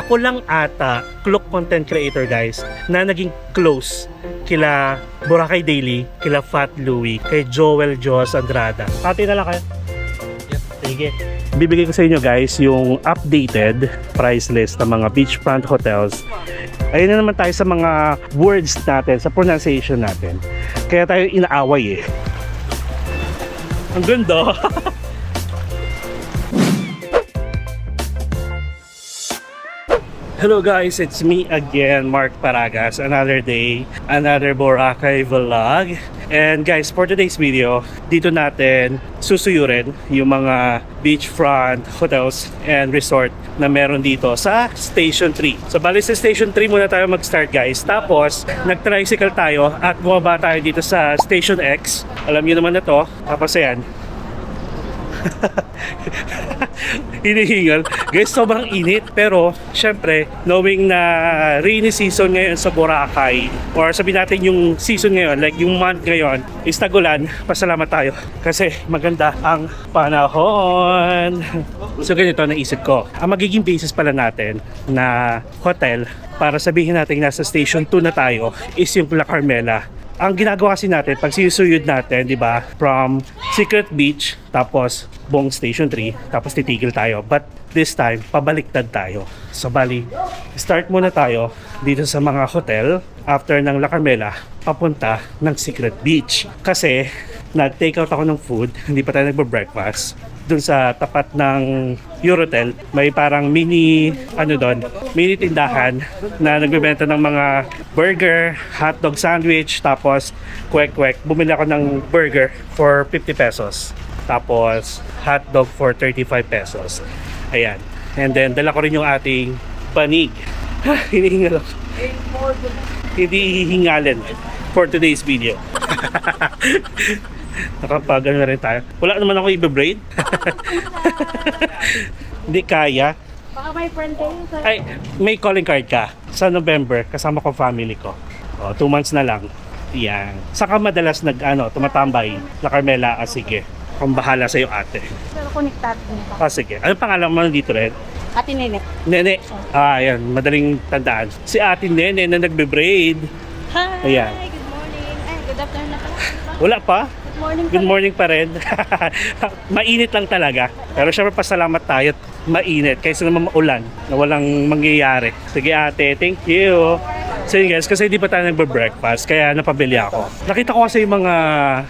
ako lang ata, Klook content creator guys, na naging close kila Boracay Daily, kila Fat Louie, kay Joel Jos Andrada. Pati na lang kayo. Sige. Bibigay ko sa inyo guys yung updated price list ng mga beachfront hotels. Ayun na naman tayo sa mga words natin, sa pronunciation natin. Kaya tayo inaaway eh. Ang ganda. Hello guys, it's me again, Mark Paragas. Another day, another Boracay vlog. And guys, for today's video, dito natin susuyurin yung mga beachfront hotels and resort na meron dito sa Station 3. So bali sa Station 3 muna tayo mag-start guys. Tapos nag-tricycle tayo at bumaba tayo dito sa Station X. Alam niyo naman na to. Tapos ayan. Hinihingal guys, sobrang init, pero syempre knowing na rainy season ngayon sa Boracay, or sabihin natin yung season ngayon, like yung month ngayon is tagulan, pasalamat tayo kasi maganda ang panahon. So ganito naisip ko, ang magiging basis pala natin na hotel para sabihin natin nasa Station 2 na tayo is yung La Carmela. Ang ginagawa kasi natin, pag sinusuyod natin, di ba, from Secret Beach, tapos buong Station 3, tapos titigil tayo. But this time, pabaliktad tayo. So bali, start muna tayo dito sa mga hotel, after ng La Carmela, papunta ng Secret Beach. Kasi, nag-take out ako ng food, hindi pa tayo nagbe-breakfast. Dun sa tapat ng Eurotel, may parang mini tindahan na nagbebenta ng mga burger, hotdog sandwich, tapos kwek-kwek. Bumili ako ng burger for 50 pesos. Tapos hotdog for 35 pesos. Ayan. And then dala ko rin yung ating panig. Hinihingal ako. Hindi hihingalin for today's video. Nakapagano na rin tayo. Wala naman ako i-braid. Hindi kaya. Baka may friend kayo. Ay, may calling card ka. Sa November, kasama ko family ko. 2 months na lang. Yan. Saka madalas tumatambay. La Carmela, sige. Kung bahala sa'yo ate. Pero connected nito. Sige. Ano pangalan mo dito rin? Ate Nene. Nene. Yan. Madaling tandaan. Si ate Nene na nagbe-braid. Hi! Ayan. Good morning. Ay, good afternoon na pala. Wala pa? Good morning. Good morning pa rin. Mainit lang talaga. Pero syempre pasalamat tayo at mainit kaysa naman maulan na walang mangyayari. Sige ate, thank you. So yun guys, kasi hindi pa tayo nagbe-breakfast kaya napabili ako. Nakita ko kasi yung mga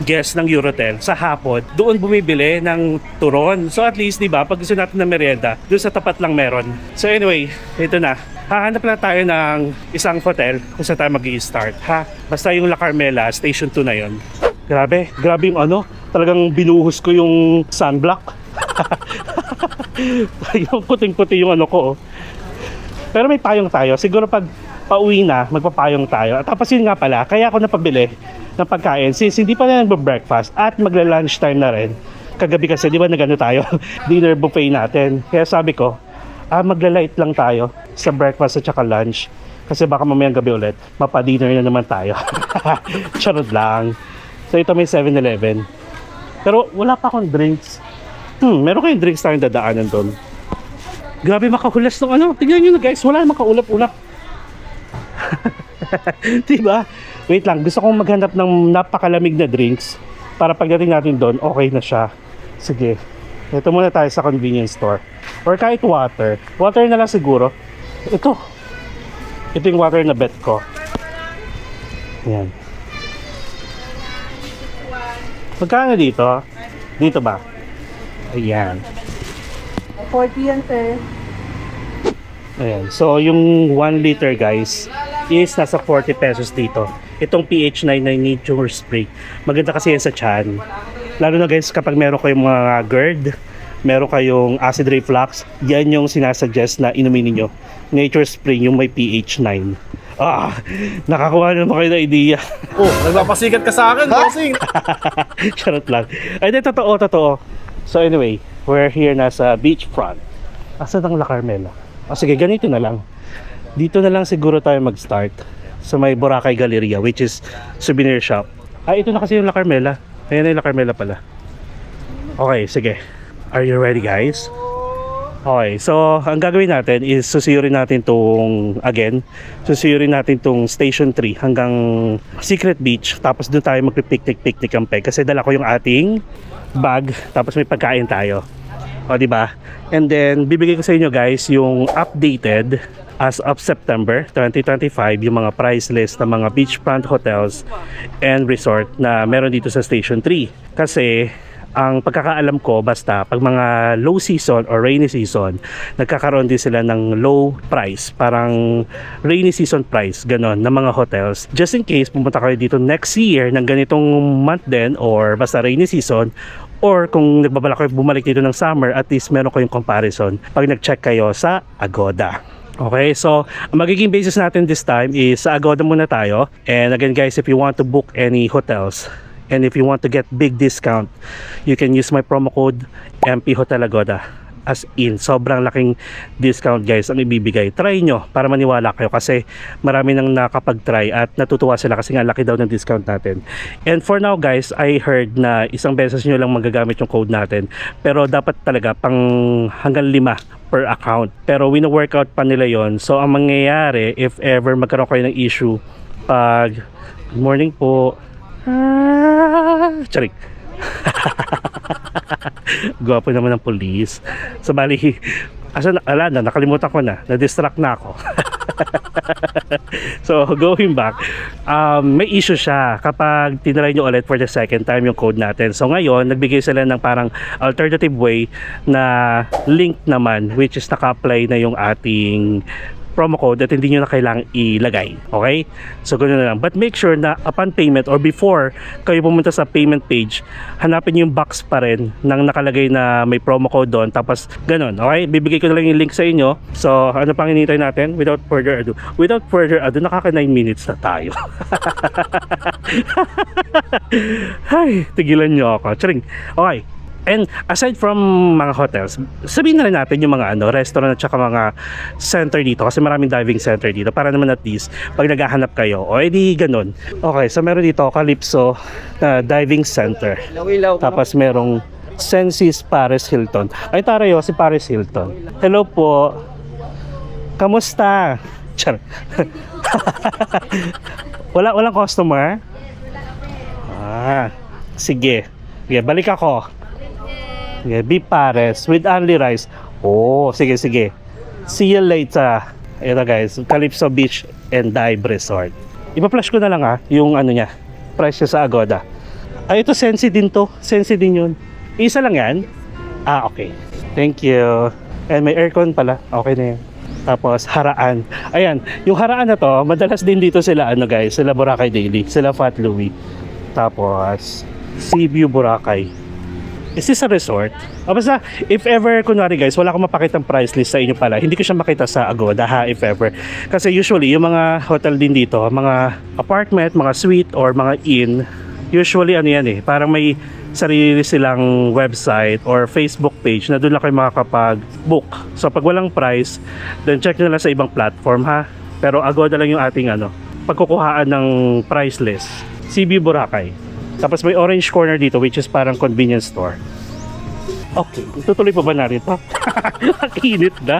guests ng Eurotel sa hapon, doon bumibili ng turon. So at least, di ba, pag gusto natin ng merienda, doon sa tapat lang meron. So anyway, ito na. Hahanap lang tayo ng isang hotel kung saan tayo mag-i-start. Basta yung La Carmela, Station 2 na yun. Grabe yung talagang binuhos ko yung sunblock. Yung puting-puti yung ko. Pero may payong tayo. Siguro pag pauwi na, magpapayong tayo. At tapos yun nga pala, kaya ako napabili ng pagkain since hindi pa na nagbe-breakfast at magla-lunch time na rin. Kagabi kasi, di ba nagano tayo? Dinner buffet natin. Kaya sabi ko, magla-light lang tayo sa breakfast at saka lunch. Kasi baka mamayang gabi ulit, mapa-dinner na naman tayo. Charot lang. So ito may 7-Eleven. Pero wala pa akong drinks. Meron kayong drinks tayong dadaanan doon. Grabe makahulas ng Tingnan nyo na guys, wala namang kaulap-ulap. Diba? Wait lang, gusto kong maghanap ng napakalamig na drinks para pagdating natin doon, okay na siya. Sige. Ito muna tayo sa convenience store. Or kahit water. Water na lang siguro. Ito yung water na bet ko. Yan. Magkano dito? Dito ba? Ayan. 40 yan, sir. Ayan. So, yung 1 liter guys is nasa 40 pesos dito. Itong pH 9 na nature spray. Maganda kasi yan sa tiyan. Lalo na guys, kapag meron kayong mga GERD, meron kayong acid reflux, yan yung sinasuggest na inumin niyo. Nature spray, yung may pH 9. Nakakuha naman kayo na idea. Nagpapasikat ka sa akin, bossing. Charot lang. Ay, di, totoo. So anyway, we're here na sa beachfront. Asan ang La Carmela? Sige, ganito na lang. Dito na lang siguro tayo mag-start sa may Boracay Galleria, which is souvenir shop. Ito na kasi yung La Carmela. Ayan na yung La Carmela pala. Okay, sige. Are you ready guys? Okay, so ang gagawin natin is susuyurin natin tong Station 3 hanggang Secret Beach. Tapos doon tayo magpipiknik-piknik camping kasi dala ko yung ating bag tapos may pagkain tayo. O di ba? And then bibigay ko sa inyo guys yung updated as of September 2025 yung mga price list ng mga beachfront hotels and resort na meron dito sa Station 3. Kasi ang pagkakaalam ko basta pag mga low season or rainy season nagkakaroon din sila ng low price, parang rainy season price ganon ng mga hotels, just in case pumunta kayo dito next year ng ganitong month din or basta rainy season, or kung nagbabala kayo bumalik dito ng summer, at least meron kayong comparison pag nag-check kayo sa Agoda. Okay, so ang magiging basis natin this time is sa Agoda muna tayo. And again guys, if you want to book any hotels and if you want to get big discount, you can use my promo code MP Hotel Agoda. As in, sobrang laking discount guys ang ibibigay. Try nyo para maniwala kayo kasi marami nang nakapag-try at natutuwa sila kasi nga laki daw ng discount natin. And for now guys, I heard na isang beses nyo lang magagamit yung code natin. Pero dapat talaga pang hanggang 5 per account. Pero wino-workout pa nila yon. So ang mangyayari, if ever magkaroon kayo ng issue pag good morning po, charik. Gwapo naman ng police. So bali, ala na, nakalimutan ko na, na-distract na ako. So going back, may issue siya kapag tinry nyo ulit for the second time yung code natin. So ngayon, nagbigay sila ng parang alternative way na link naman, which is naka-apply na yung ating promo code at hindi nyo na kailangang ilagay. Okay? So ganoon na lang. But make sure na upon payment or before kayo pumunta sa payment page, hanapin nyo yung box pa rin nang nakalagay na may promo code doon. Tapos ganun. Okay? Bibigay ko na lang yung link sa inyo. So ano pang hinihintay natin? Without further ado, nakaka 9 minutes na tayo. Ay, tigilan nyo ako. Charing. Okay. And aside from mga hotels, sabihin na rin natin yung mga restaurant at saka mga center dito kasi maraming diving center dito para naman at least pag naghahanap kayo o edi ganun. Okay, so meron dito Calypso Diving Center. Tapos merong Sensis Paris Hilton. Ay tarayo si Paris Hilton. Hello po. Kamusta? Char. Walang customer? Sige. Sige, balik ako. Yeah, beef pares with only rice. Oh, sige. See you later. Ito guys, Calypso Beach and Dive Resort. Ipa-flash ko na lang yung niya, price niya sa Agoda. Ay, ito Sensi din to. Sensi din yun. Isa lang yan? Okay. Thank you. And may aircon pala. Okay na yan. Tapos Haraan. Ayan, yung Haraan na to, madalas din dito sila guys, sila Boracay Daily, sila Fat Louie. Tapos Seaview Boracay. Is this a resort? Basta, if ever, kunwari guys, wala akong mapakitang price list sa inyo pala, hindi ko siya makita sa Agoda if ever. Kasi usually, yung mga hotel din dito, mga apartment, mga suite, or mga inn, usually parang may sarili silang website or Facebook page na doon lang kayo makakapag-book. So pag walang price, then check nyo lang sa ibang platform Pero Agoda lang yung ating pagkukuhaan ng price list. Seaview Boracay. Tapos may orange corner dito which is parang convenience store. Okay, tutuloy pa ba natin ito? Ang init na.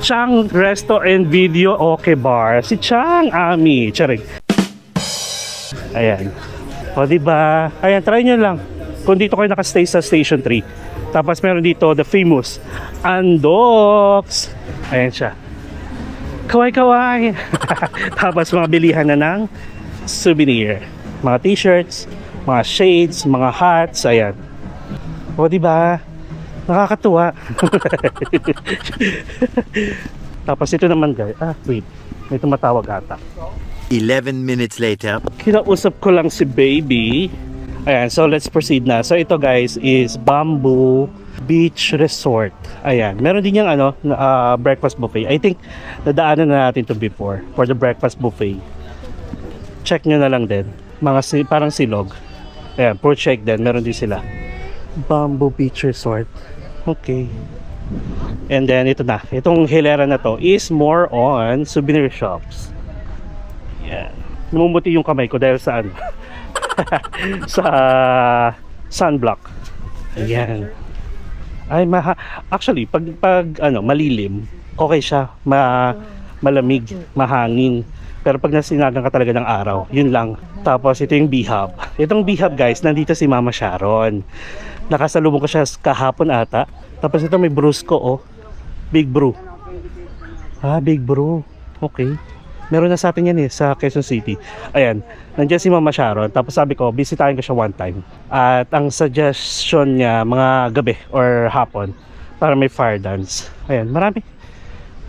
Chang Resto and Video Okay Bar. Si Chang Ami. Charing. Ayan. O diba? Ayan, try nyo lang. Kung dito kayo nakastay sa Station 3. Tapos meron dito the famous Andox. Ayan siya. Kaway-kaway. Tapos mga bilihan na ng souvenir. Mga t-shirts, mga shades, mga hats, ayan. O diba? Nakakatuwa. Tapos ito naman guys. Wait. May tumatawag ata. 11 minutes later. Kinausap ko lang si baby. Ayan, so let's proceed na. So ito guys is Bamboo Beach Resort. Ayan, meron din yung breakfast buffet. I think nadaanan na natin to before for the breakfast buffet. Check nyo na lang din. Parang silog. Ayan, fruit shake din. Meron din sila. Bamboo Beach Resort. Okay. And then ito na. Itong hilera na to is more on souvenir shops. Ayan. Namumuti yung kamay ko dahil sa sa sunblock. Ayan. Ay, actually, pag malilim, okay siya. Malamig, mahangin. Pero pag nasinagan ka talaga ng araw, yun lang. Tapos ito yung B-Hub. Itong B-Hub guys, nandito si Mama Sharon. Nakasalubong ko siya kahapon ata. Tapos ito may Brusco oh. Big Brew. Big Brew. Okay. Meron na sa atin yan sa Quezon City. Ayan, nandiyan si Mama Sharon. Tapos sabi ko, bisitahin ko siya one time. At ang suggestion niya, mga gabi or hapon, para may fire dance. Ayan, marami.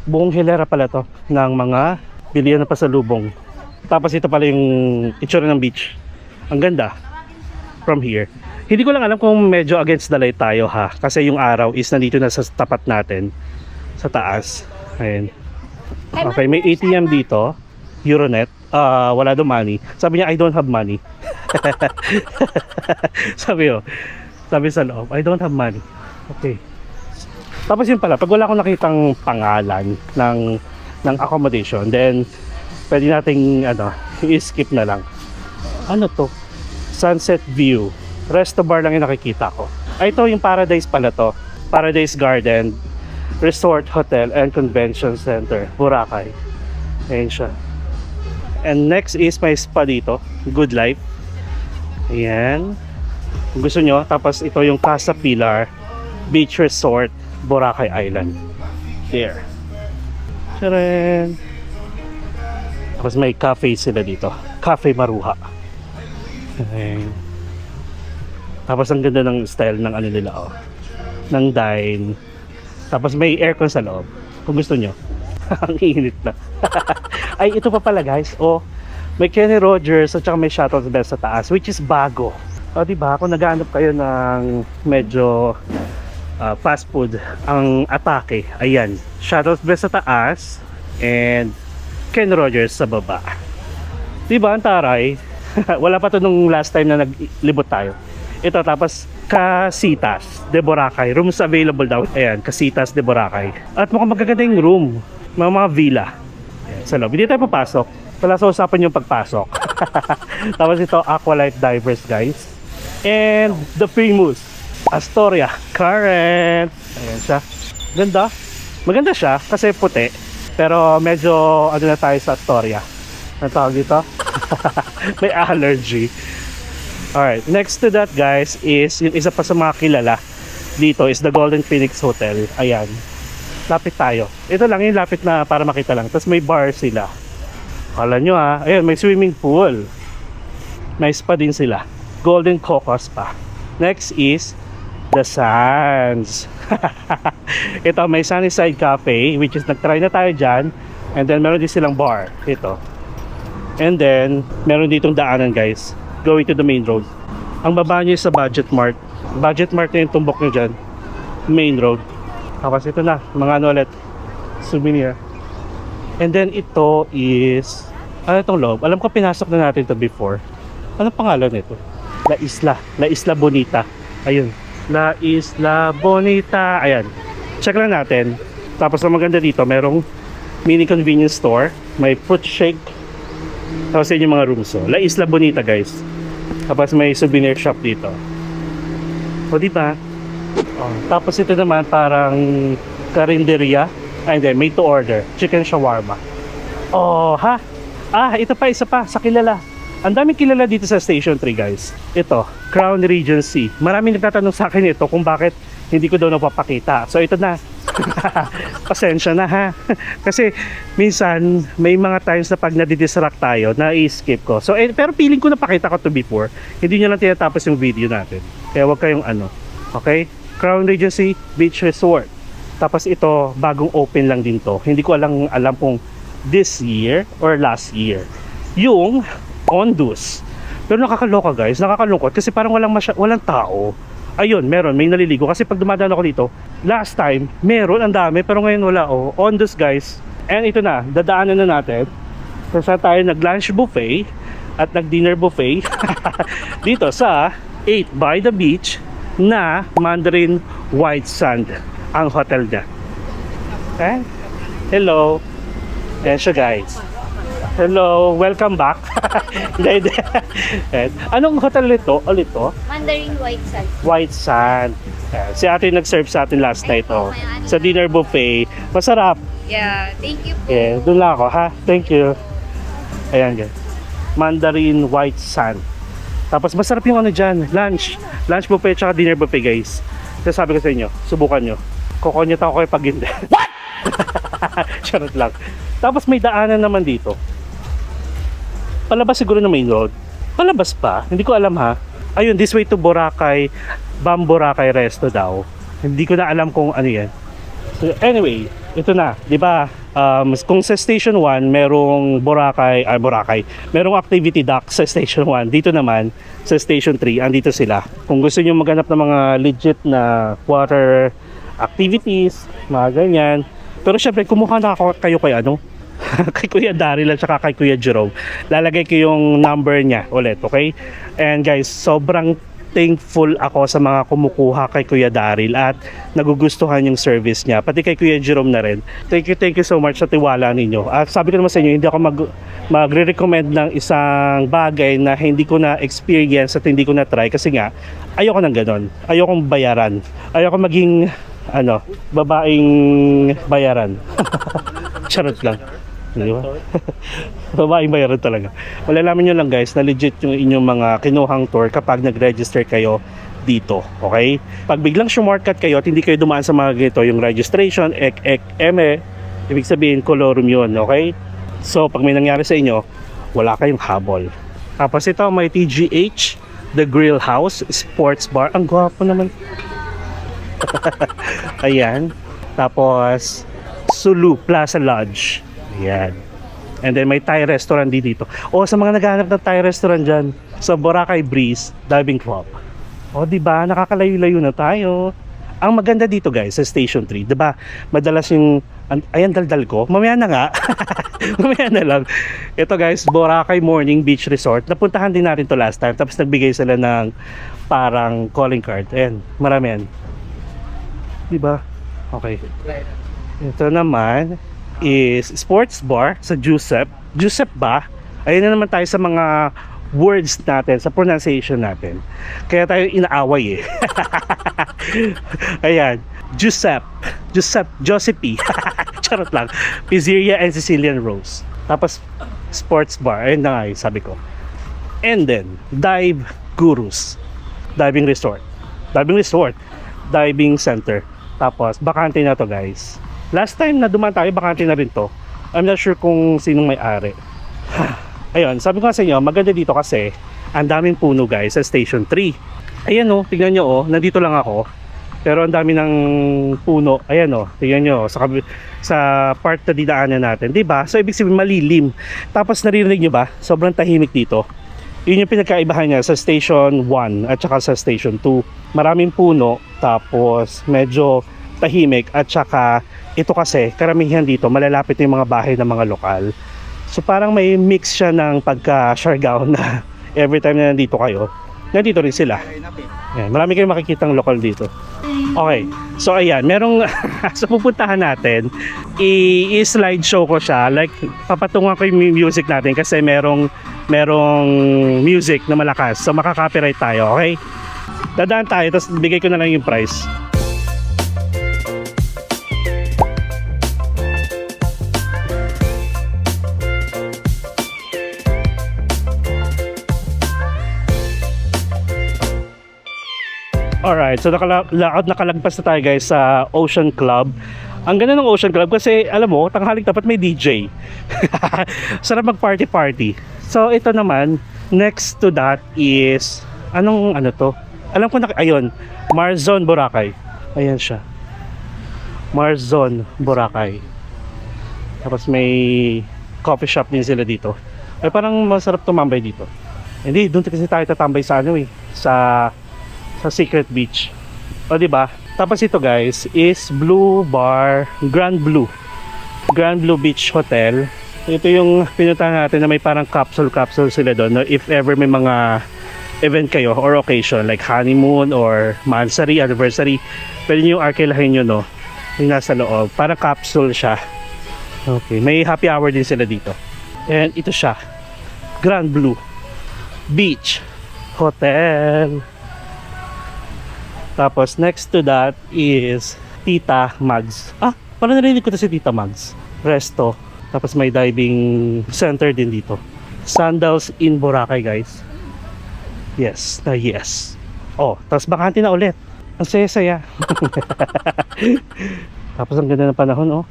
Buong hilera pala to ng mga bilihan na pasalubong. Tapos ito pala yung itsura ng beach. Ang ganda. From here. Hindi ko lang alam kung medyo against the light tayo ha. Kasi yung araw is nandito na sa tapat natin. Sa taas. Ayan. Okay, may ATM dito. Euronet. Wala daw money. Sabi niya, I don't have money. Sabi sa loob, I don't have money. Okay. Tapos yun pala, pag wala akong nakitang pangalan ng accommodation, then pwede nating i-skip na lang. Ano to? Sunset View. Resto bar lang yung nakikita ko. Ito yung Paradise pala to. Paradise Garden Resort, Hotel and Convention Center, Boracay. Ayan siya. And next is may spa dito, Good Life. Ayan. Kung gusto nyo, tapos ito yung Casa Pilar Beach Resort, Boracay Island. There. Tcharan! Tapos may cafe sila dito. Cafe Maruha. Ayan. Tapos ang ganda ng style ng nila ng dine. Tapos may aircon sa loob. Kung gusto nyo. Ang init na. Ay, ito pa pala guys. May Kenny Rogers at saka may Shuttle's Best sa taas, which is bago. Diba? Kung naghahanap kayo ng medyo fast food, ang atake, ayan. Shuttle's Best sa taas and Kenny Rogers sa baba. Diba? Ang taray. Wala pa to nung last time na naglibot tayo. Ito, tapos Casitas de Boracay. Rooms available daw. Ayan, Casitas de Boracay. At mukhang magaganda yung room. Mga villa. Ayan, sa loob. Hindi tayo papasok. Wala sa usapan yung pagpasok. Tapos ito, Aqualife Divers, guys. And the famous Astoria Current. Ayan siya. Ganda. Maganda siya kasi puti. Pero medyo na tayo sa Astoria. Ano tawag dito? May allergy. Alright, next to that guys is yung isa pa sa mga kilala dito is the Golden Phoenix Hotel. Ayan, lapit tayo. Ito lang yung lapit na para makita lang. Tapos may bar sila. Kala nyo ayan, may swimming pool. Nice pa din sila. Golden Cocos pa. Next is the Sands. Ito, may Sunnyside Cafe, which is nagtry na tayo dyan. And then meron din silang bar. Ito. And then meron ditong daanan guys, going to the main road. Ang baba nyo sa Budget Mart. Budget Mart na yung tumbok nyo dyan. Main road. Tapos ito na, mga ulit, souvenir. And then ito is, itong loob? Alam ko pinasok na natin ito before. Anong pangalan nito? La Isla Bonita. Ayun. La Isla Bonita. Ayan. Check lang natin. Tapos ang maganda dito, merong mini convenience store. May fruit shake. Tapos yun yung mga rooms. La Isla Bonita guys. Tapos may souvenir shop dito. Diba? Tapos ito naman parang karinderya. Hindi, made to order. Chicken shawarma. Ito pa, isa pa, sa kilala. Ang daming kilala dito sa Station 3 guys. Ito, Crown Regency. Maraming nagtatanong sa akin ito kung bakit hindi ko daw napapakita. So ito na. Pasensya na ha. Kasi minsan may mga times na pag nadidistract tayo, na-skip ko. So pero feeling ko napakita ko to before. Hindi nyo lang tinatapos yung video natin. Kaya wag kayong okay? Crown Regency Beach Resort. Tapos ito, bagong open lang din to. Hindi ko alam kung this year or last year. Yung Ondus. Pero nakakaloka guys, nakakalungkot kasi parang walang tao. Ayun, may naliligo kasi pag dumadaan ako dito, last time, meron ang dami pero ngayon wala Ondus guys. And ito na, dadaanan na natin. Kasi tayo nag-lunch buffet at nag-dinner buffet dito sa 8 by the beach na Mandarin White Sand ang hotel niya. Okay? Hello. Ayan siya guys. Hello, welcome back. Anong hotel ito? Ulit to? Mandarin white sand. White sand. Ayan. Si ate yung nag-serve sa atin last night, po, oh. may ano Sa dinner buffet. Masarap. Yeah, thank you po. Yeah, doon lang ako, ha? Thank you. Ayan, guys. Mandarin white sand. Tapos masarap yung ano dyan, lunch. Lunch buffet tsaka dinner buffet, guys. Kaya sabi ko sa inyo, subukan nyo. Kokonyot ako kayo pag hindi. What? Charot lang. Tapos may daanan naman dito. Palabas siguro na main road. Palabas pa? Hindi ko alam, ha? Ayun, this way to Boracay. Boracay Resto daw. Hindi ko na alam kung ano yan. So, anyway, ito na, di ba? Kung sa Station 1, merong Boracay, merong activity dock sa Station 1. Dito naman, sa Station 3, andito sila. Kung gusto nyo maghanap ng mga legit na water activities, mga ganyan. Pero syempre, kumuha na ako kayo kay ano? Kay Kuya Daryl at saka kay Kuya Jerome. Lalagay ko yung number niya ulit, okay? And guys, sobrang thankful ako sa mga kumukuha kay Kuya Daryl at nagugustuhan yung service niya. Pati kay Kuya Jerome na rin. Thank you so much sa tiwala ninyo. At sabi ko naman sa inyo, hindi ako magre-recommend ng isang bagay na hindi ko na-experience at hindi ko na-try kasi nga, ayoko ng ganon. Ayokong bayaran. Ayoko maging, babaeng bayaran. Charot lang. Di ba? Babaeng bayaran talaga. Malalaman nyo lang guys na legit yung inyong mga kinuhang tour kapag nag-register kayo dito. Okay? Pag biglang shortcut kayo at hindi kayo dumaan sa mga ganito, yung registration, ibig sabihin colorum yun. Okay? So, pag may nangyari sa inyo, wala kayong habol. Tapos ito, may TGH, The Grill House, Sports Bar. Ang gwapo naman. Ayan. Tapos, Sulu Plaza Lodge. Ayan. And then may Thai restaurant dito. O sa mga naghahanap ng Thai restaurant dyan, sa Boracay Breeze Diving Club. O diba, nakakalayo-layo na tayo. Ang maganda dito guys, sa Station 3, diba, madalas yung, ayan daldal ko, mamaya na nga. Mamaya na lang. Ito guys, Boracay Morning Beach Resort. Napuntahan din natin to last time. Tapos nagbigay sila ng parang calling card. Ayan, marami yan. Diba? Okay. Ito naman is sports bar sa Giuseppe. Giuseppe ba? Ayun na naman tayo sa mga words natin, sa pronunciation natin. Kaya tayo inaaway eh. Ayan. Giuseppe. Giuseppe. Charot lang. Pizzeria and Sicilian Rose. Tapos sports bar. Ayun na nga yung sabi ko. And then, Dive Gurus. Diving resort. Diving center. Tapos, bakante na to guys. Last time na dumaan tayo, bakante na rin to. I'm not sure kung sinong may-ari. Ayun, sabi ko nga sa inyo, maganda dito kasi ang daming puno guys sa Station 3. Ayan o, tignan nyo o, nandito lang ako. Pero ang dami ng puno. Ayan o, tignan nyo sa part na dinaanan natin. Diba? So ibig sabihin malilim. Tapos naririnig nyo ba? Sobrang tahimik dito. Yun yung pinagkaibahan niya sa Station 1 at saka sa Station 2. Maraming puno, tapos medyo tahimik at saka ito kasi karamihan dito malalapit yung mga bahay ng mga lokal. So parang may mix siya ng pagka-Siargao na every time na nandito kayo, nandito rin sila. Ayan, marami kayong makikitang lokal dito. Okay, so ayan, merong sa pupuntahan natin, i-slide show ko siya, like papatungan ko yung music natin kasi merong music na malakas, so makaka-copyright tayo, okay? Dadaan tayo, tapos bigay ko na lang yung price. Alright, so nakalagpas na tayo guys sa Ocean Club. Ang ganda ng Ocean Club kasi alam mo, tanghaling dapat may DJ. Sarap mag-party. So ito naman, next to that is, ano to? Alam ko na, ayun, Marzon Boracay. Ayan siya. Marzon Boracay. Tapos may coffee shop din sila dito. Ay parang masarap tumambay dito. Hindi, doon kasi tayo tatambay sa sa Secret Beach. O di ba? Tapos ito guys is Blue Bar, Grand Blue Beach Hotel. Ito yung pinuntahan natin na may parang capsule sila doon. No? If ever may mga event kayo or occasion like honeymoon or mansary, anniversary, pwede nyo yung arkilahin nyo, no? Yung nasa loob. Parang capsule siya. Okay. May happy hour din sila dito. And ito siya. Grand Blue Beach Hotel. Tapos next to that is Tita Mags. Parang narinig ko na si Tita Mags. Resto. Tapos may diving center din dito. Sandals in Boracay, guys. Yes, na yes. Tapos bakante na ulit. Ang saya-saya. Tapos ang ganda ng panahon,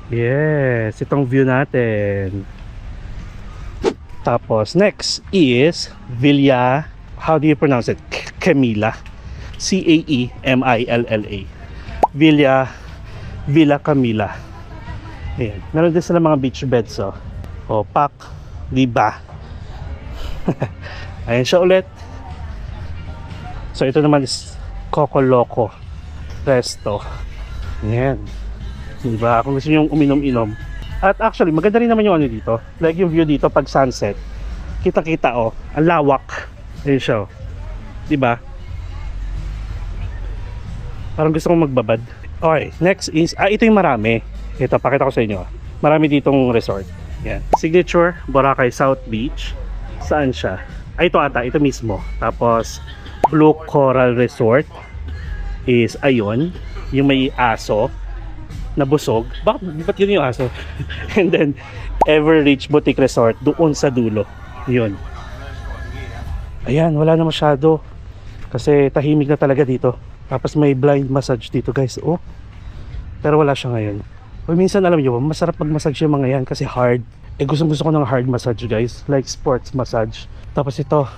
Yes, itong view natin. Tapos next is Villa, how do you pronounce it? Camilla. Caemilla. Villa Camilla. Ayan. Meron din sila mga beach beds, Pak, diba? Ayan siya ulit. So ito naman is Coco Loco Resto. Ayan. Diba? Kung gusto nyo uminom-inom. At actually, maganda rin naman yung ano dito. Like yung view dito pag sunset. Kita-kita, ang lawak. Ayan siya, Diba? Parang gusto kong magbabad. Okay, next is, ito yung marami. Ito, pakita ko sa inyo. Marami ditong resort. Yan. Signature, Boracay South Beach. Saan siya? Ito mismo. Tapos, Blue Coral Resort is, ayun, yung may aso na busog. Ba't yun yung aso? And then, Everreach Boutique Resort, doon sa dulo. Yun. Ayan, wala na masyado. Kasi tahimik na talaga dito. Tapos may blind massage dito, guys. Pero wala siya ngayon. Minsan alam nyo, masarap mag-massage yung mga yan kasi hard. Gusto ko ng hard massage, guys. Like sports massage. Tapos ito,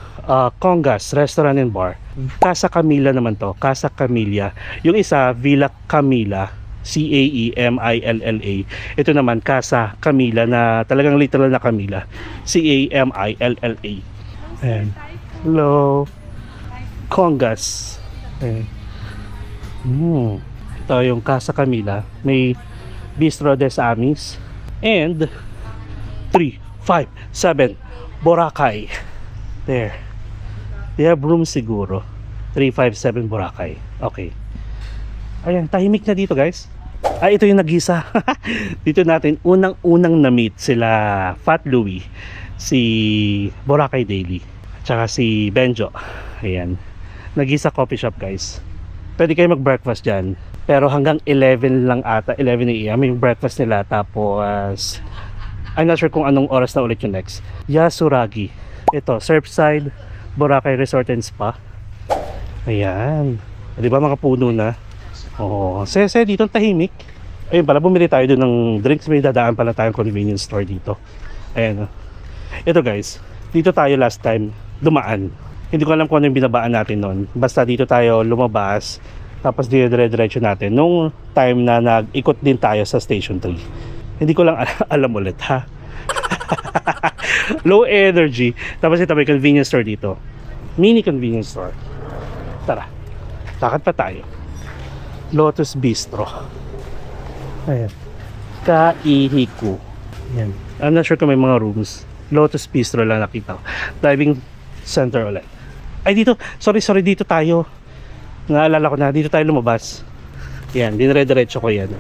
Congas Restaurant and Bar. Casa Camilla naman to. Casa Camilla. Yung isa, Villa Camilla. Caemilla. Ito naman, Casa Camilla na talagang literal na Camilla. Camilla. Ayan. Hello. Congas. Ayan. Ito yung Casa Camilla. May Bistro des Amis. And 3, 5, 7 Boracay. There. They have room siguro. 357 Boracay. Okay. Ayan, tahimik na dito, guys. Ito yung nag-isa. Dito natin unang-unang na-meet sila Fat Louie, si Boracay Daily, tsaka si Benjo. Ayan. Nag-isa coffee shop, guys. Pwede kayo mag-breakfast dyan. Pero hanggang 11 lang ata, 11 AM yung breakfast nila. Tapos, I'm not sure kung anong oras na ulit yung next. Yasuragi. Ito, Surfside, Boracay Resort and Spa. Ayan. Di ba mga puno na? Sese dito ang tahimik. Ayun pala, bumili tayo doon ng drinks. May dadaan pala tayong convenience store dito. Ayan. Ito guys, dito tayo last time dumaan. Hindi ko alam kung ano yung binabaan natin noon. Basta dito tayo lumabas. Tapos dire-diretso natin. Nung time na nag-ikot din tayo sa Station 3. Hindi ko lang alam ulit, ha? Low energy. Tapos ito may convenience store dito. Mini convenience store. Tara. Lakad pa tayo. Lotus Bistro. Ayan. Kaihiku. Ayan. I'm not sure kung may mga rooms. Lotus Bistro lang nakita ko. Diving center ulit. Ay dito. Sorry. Dito tayo. Naalala ko na. Dito tayo lumabas. Yan. Dinire-diretso ko yan.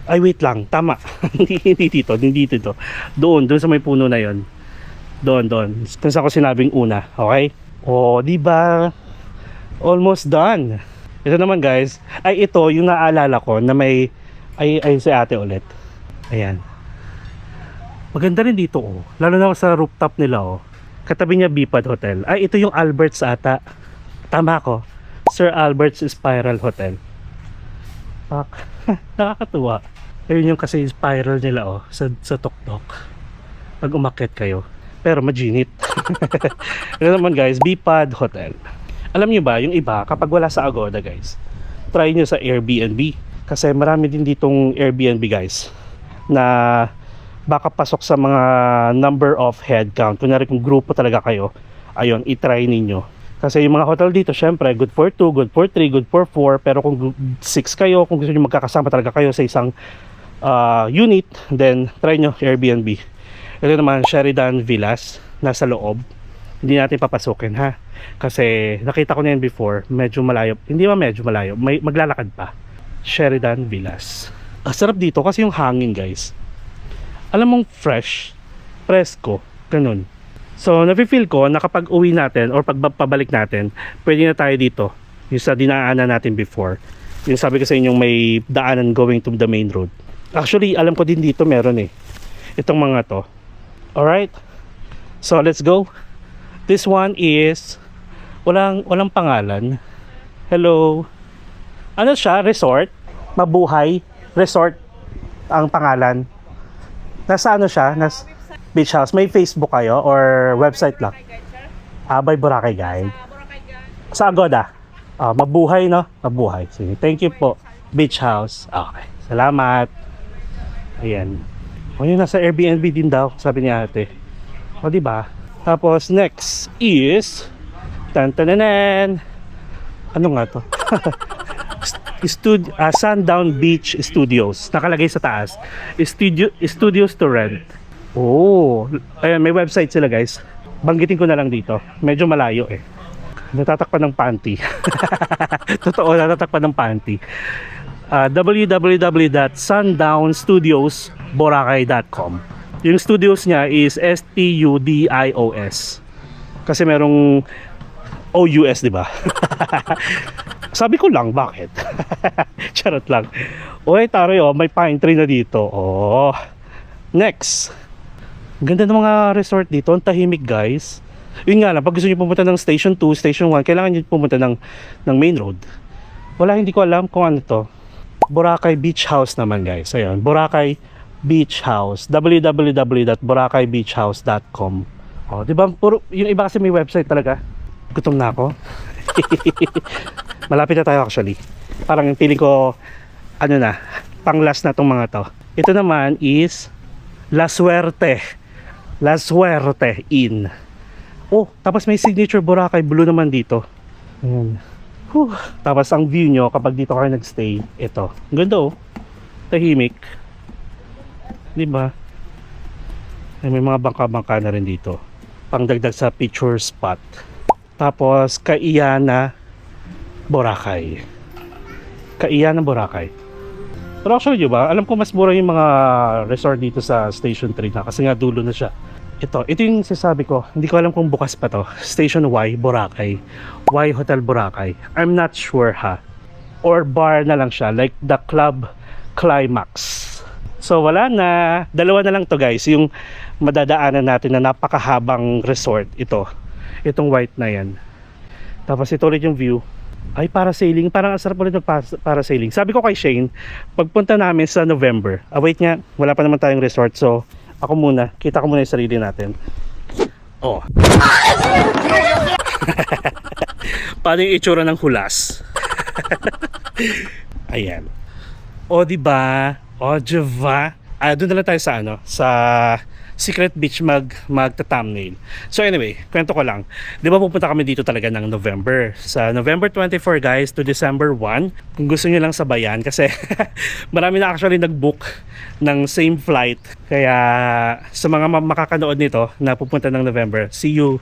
Ay wait lang. Tama. hindi dito. Doon sa may puno na yon. Doon. Kung saan ko sinabing una. Okay? Diba? Almost done. Ito naman guys, ay ito yung naalala ko na may ay si ate ulit. Ayan. Maganda rin dito lalo na sa rooftop nila Katabi niya Bipad Hotel. Ay ito yung Albert's ata. Tama ko. Sir Albert's Spiral Hotel. Nakakatuwa. Ayun yung kasi spiral nila sa tuktok. Pag umakyat kayo. Pero majinit. Ito naman guys, Bipad Hotel. Alam nyo ba, yung iba, kapag wala sa Agoda guys, try nyo sa Airbnb. Kasi marami din ditong Airbnb guys, na baka pasok sa mga number of head count. Kunyari kung grupo talaga kayo, ayun, itry ninyo. Kasi yung mga hotel dito, syempre, good for 2, good for 3, good for 4. Pero kung 6 kayo, kung gusto nyo magkakasama talaga kayo sa isang unit, then try nyo Airbnb. Ito naman, Sheridan Villas, nasa loob. Hindi natin papasukin ha. Kasi nakita ko na yan before, medyo malayo. Hindi ba medyo malayo? May maglalakad pa. Sheridan Villas. Sarap dito kasi yung hangin guys. Alam mong fresh, fresco, ganun. So nafe-feel ko na kapag uwi natin or pabalik natin, pwede na tayo dito Yung sa dinaanan natin before. Yung sabi ko sa inyo may daanan going to the main road. Actually, alam ko din dito meron eh. Itong mga to. Alright? So, let's go. This one is walang pangalan. Hello. Ano siya? Resort? Mabuhay? Resort ang pangalan. Nasa ano siya? Beach house. May Facebook kayo or website lang? By Boracay Guide. Sa Agoda. Mabuhay, no? Mabuhay. Sige. Thank you po. Beach house. Okay. Salamat. Ayan. O yun, nasa Airbnb din daw, sabi ni ate. O, diba? Tapos, next is tan-tananan. Ano nga to? Sundown Beach Studios. Nakalagay sa taas. Studios to rent. Oh, ayan, may website sila guys. Banggitin ko na lang dito. Medyo malayo eh. Natatakpan ng panty. Totoo, natatakpan ng panty. www.sundownstudiosboracay.com. Yung studios niya is STUDIOS. Kasi merong OUS, di ba? Sabi ko lang, bakit? Charot lang. Uy, taray, oh, may pine tree na dito. Oh. Next. Ganda ng mga resort dito. Ang tahimik, guys. Yun nga lang, pag gusto nyo pumunta ng Station 2, Station 1, kailangan nyo pumunta ng main road. Wala, hindi ko alam kung ano to. Boracay Beach House naman, guys. Ayun, Boracay Beach House. www.boracaybeachhouse.com. Oh, di ba? Puro, yung iba kasi may website talaga. Gutom na ako. Malapit na tayo actually. Parang yung feeling ko, ano na, pang last na tong mga to. Ito naman is La Suerte. La Suerte Inn. Oh, tapos may signature Boracay Blue naman dito. Ayan. Whew. Tapos ang view nyo kapag dito kayo nagstay, ito. Ang ganda oh. Tahimik. Diba? May mga bangka-bangka na rin dito. Pangdagdag sa picture spot. Tapos Kaiyana Boracay. Kaiyana Boracay. Pero actually, diba? Alam ko mas mura yung mga resort dito sa Station 3 na kasi nga dulo na siya. Ito yung sasabi ko, hindi ko alam kung bukas pa to. Station Y, Boracay. Y Hotel Boracay. I'm not sure ha. Or bar na lang siya, like the Club Climax. So wala na. Dalawa na lang to guys. Yung madadaanan natin na napakahabang resort. Ito. Itong white na yan. Tapos ito ulit yung view. Ay, parasailing. Parang asarap ulit ng parasailing. Sabi ko kay Shane, pagpunta namin sa November. Wait nga, wala pa naman tayong resort. So, ako muna. Kita ko muna yung sarili natin. Oh. Paano yung itsura ng hulas? Ayan. O, diba? O, diba? Doon na lang tayo sa ano? Sa Secret Beach magta-thumbnail. So anyway, kwento ko lang. Di ba pupunta kami dito talaga ng November. Sa November 24 guys to December 1. Kung gusto nyo lang sabayan kasi marami na actually nag-book ng same flight. Kaya sa mga makakanood nito na pupunta ng November, see you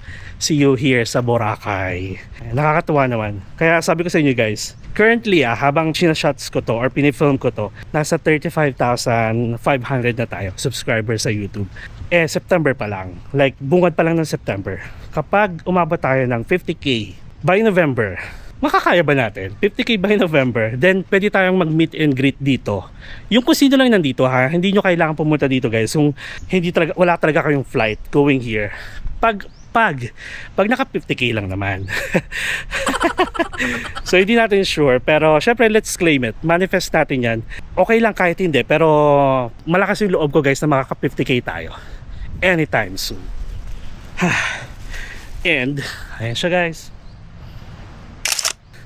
here sa Boracay. Nakakatuwa naman. Kaya sabi ko sa inyo guys, currently habang sinashots ko to or pinifilm ko to, nasa 35,500 na tayo subscribers sa YouTube. September pa lang. Like, bungad pa lang ng September. Kapag umabot tayo ng 50k by November, makakaya ba natin? 50k by November, then pwede tayong mag-meet and greet dito. Yung kung sino lang nandito ha, hindi nyo kailangan pumunta dito guys. Kung wala talaga kayong flight going here. Pag naka 50k lang naman. So hindi natin sure, pero syempre let's claim it. Manifest natin yan. Okay lang kahit hindi, pero malakas yung loob ko guys na makaka 50k tayo anytime soon. And ayan siya guys.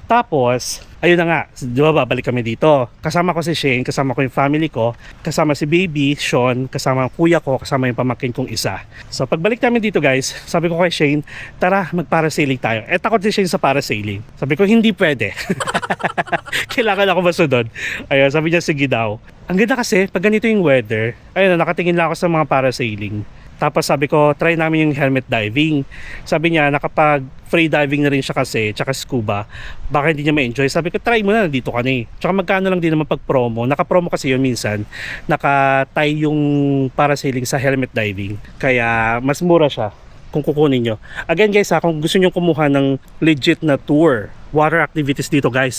Tapos ayun na nga, di ba babalik kami dito. Kasama ko si Shane, kasama ko yung family ko, kasama si baby, Sean, kasama ang kuya ko, kasama yung pamangkin kong isa. So pagbalik namin dito guys, sabi ko kay Shane, tara mag-parasailing tayo. Takot si Shane sa parasailing. Sabi ko hindi pwede. Kailangan ako masunod. Ayun, sabi niya sige daw. Ang ganda kasi, pag ganito yung weather, ayun, nakatingin lang ako sa mga parasailing. Tapos sabi ko, try namin yung helmet diving. Sabi niya, nakapag free diving na rin siya kasi, tsaka scuba, baka hindi niya ma-enjoy. Sabi ko, try mo na, nandito ka na eh. Tsaka magkano lang din naman pag promo. Naka-promo kasi yun minsan. Naka-tie yung parasailing sa helmet diving. Kaya mas mura siya. kung kukunin nyo. Again guys kung gusto nyo kumuha ng legit na tour, water activities dito guys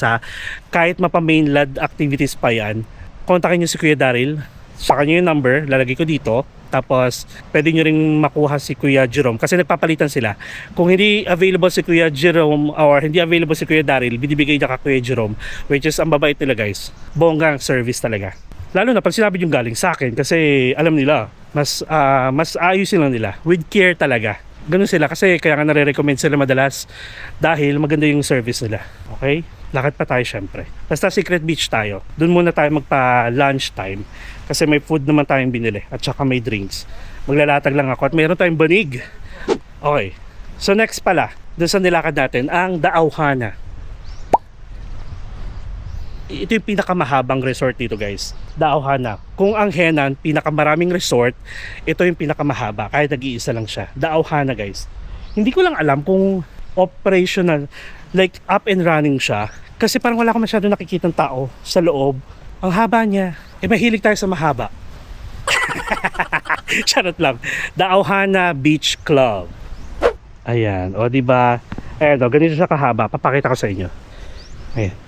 kahit mapa-mainland activities pa yan, kontakin nyo si Kuya Daryl. Sa kanya yung number, lalagay ko dito. Tapos, pwede nyo rin makuha si Kuya Jerome kasi nagpapalitan sila. Kung hindi available si Kuya Jerome or hindi available si Kuya Daryl, binibigay niya ka Kuya Jerome, which is ang babait nila guys. Bonggang service talaga. Lalo na pag sinabi yung galing sa akin kasi alam nila, mas ayusin lang nila. With care talaga. Ganun sila kasi kaya nga nare-recommend sila madalas dahil maganda yung service nila. Okay? Lakad pa tayo syempre. Basta Secret Beach tayo. Doon muna tayo magpa-lunch time. Kasi may food naman tayong binili at saka may drinks. Maglalatag lang ako at mayroon tayong banig. Okay. So next pala, doon sa nilakad natin, ang Daauhana. Ito yung pinakamahabang resort dito guys. Daauhana. Kung ang Henan, pinakamaraming resort, ito yung pinakamahaba. Kahit nag-iisa lang siya. Daauhana guys. Hindi ko lang alam kung operational, like up and running siya. Kasi parang wala ko masyado nakikitang tao sa loob. Ang haba niya. Mahilig tayo sa mahaba. Charot lang. Daauhana Beach Club. Ayan. O diba? Ayan o. Ganito siya kahaba. Papakita ko sa inyo.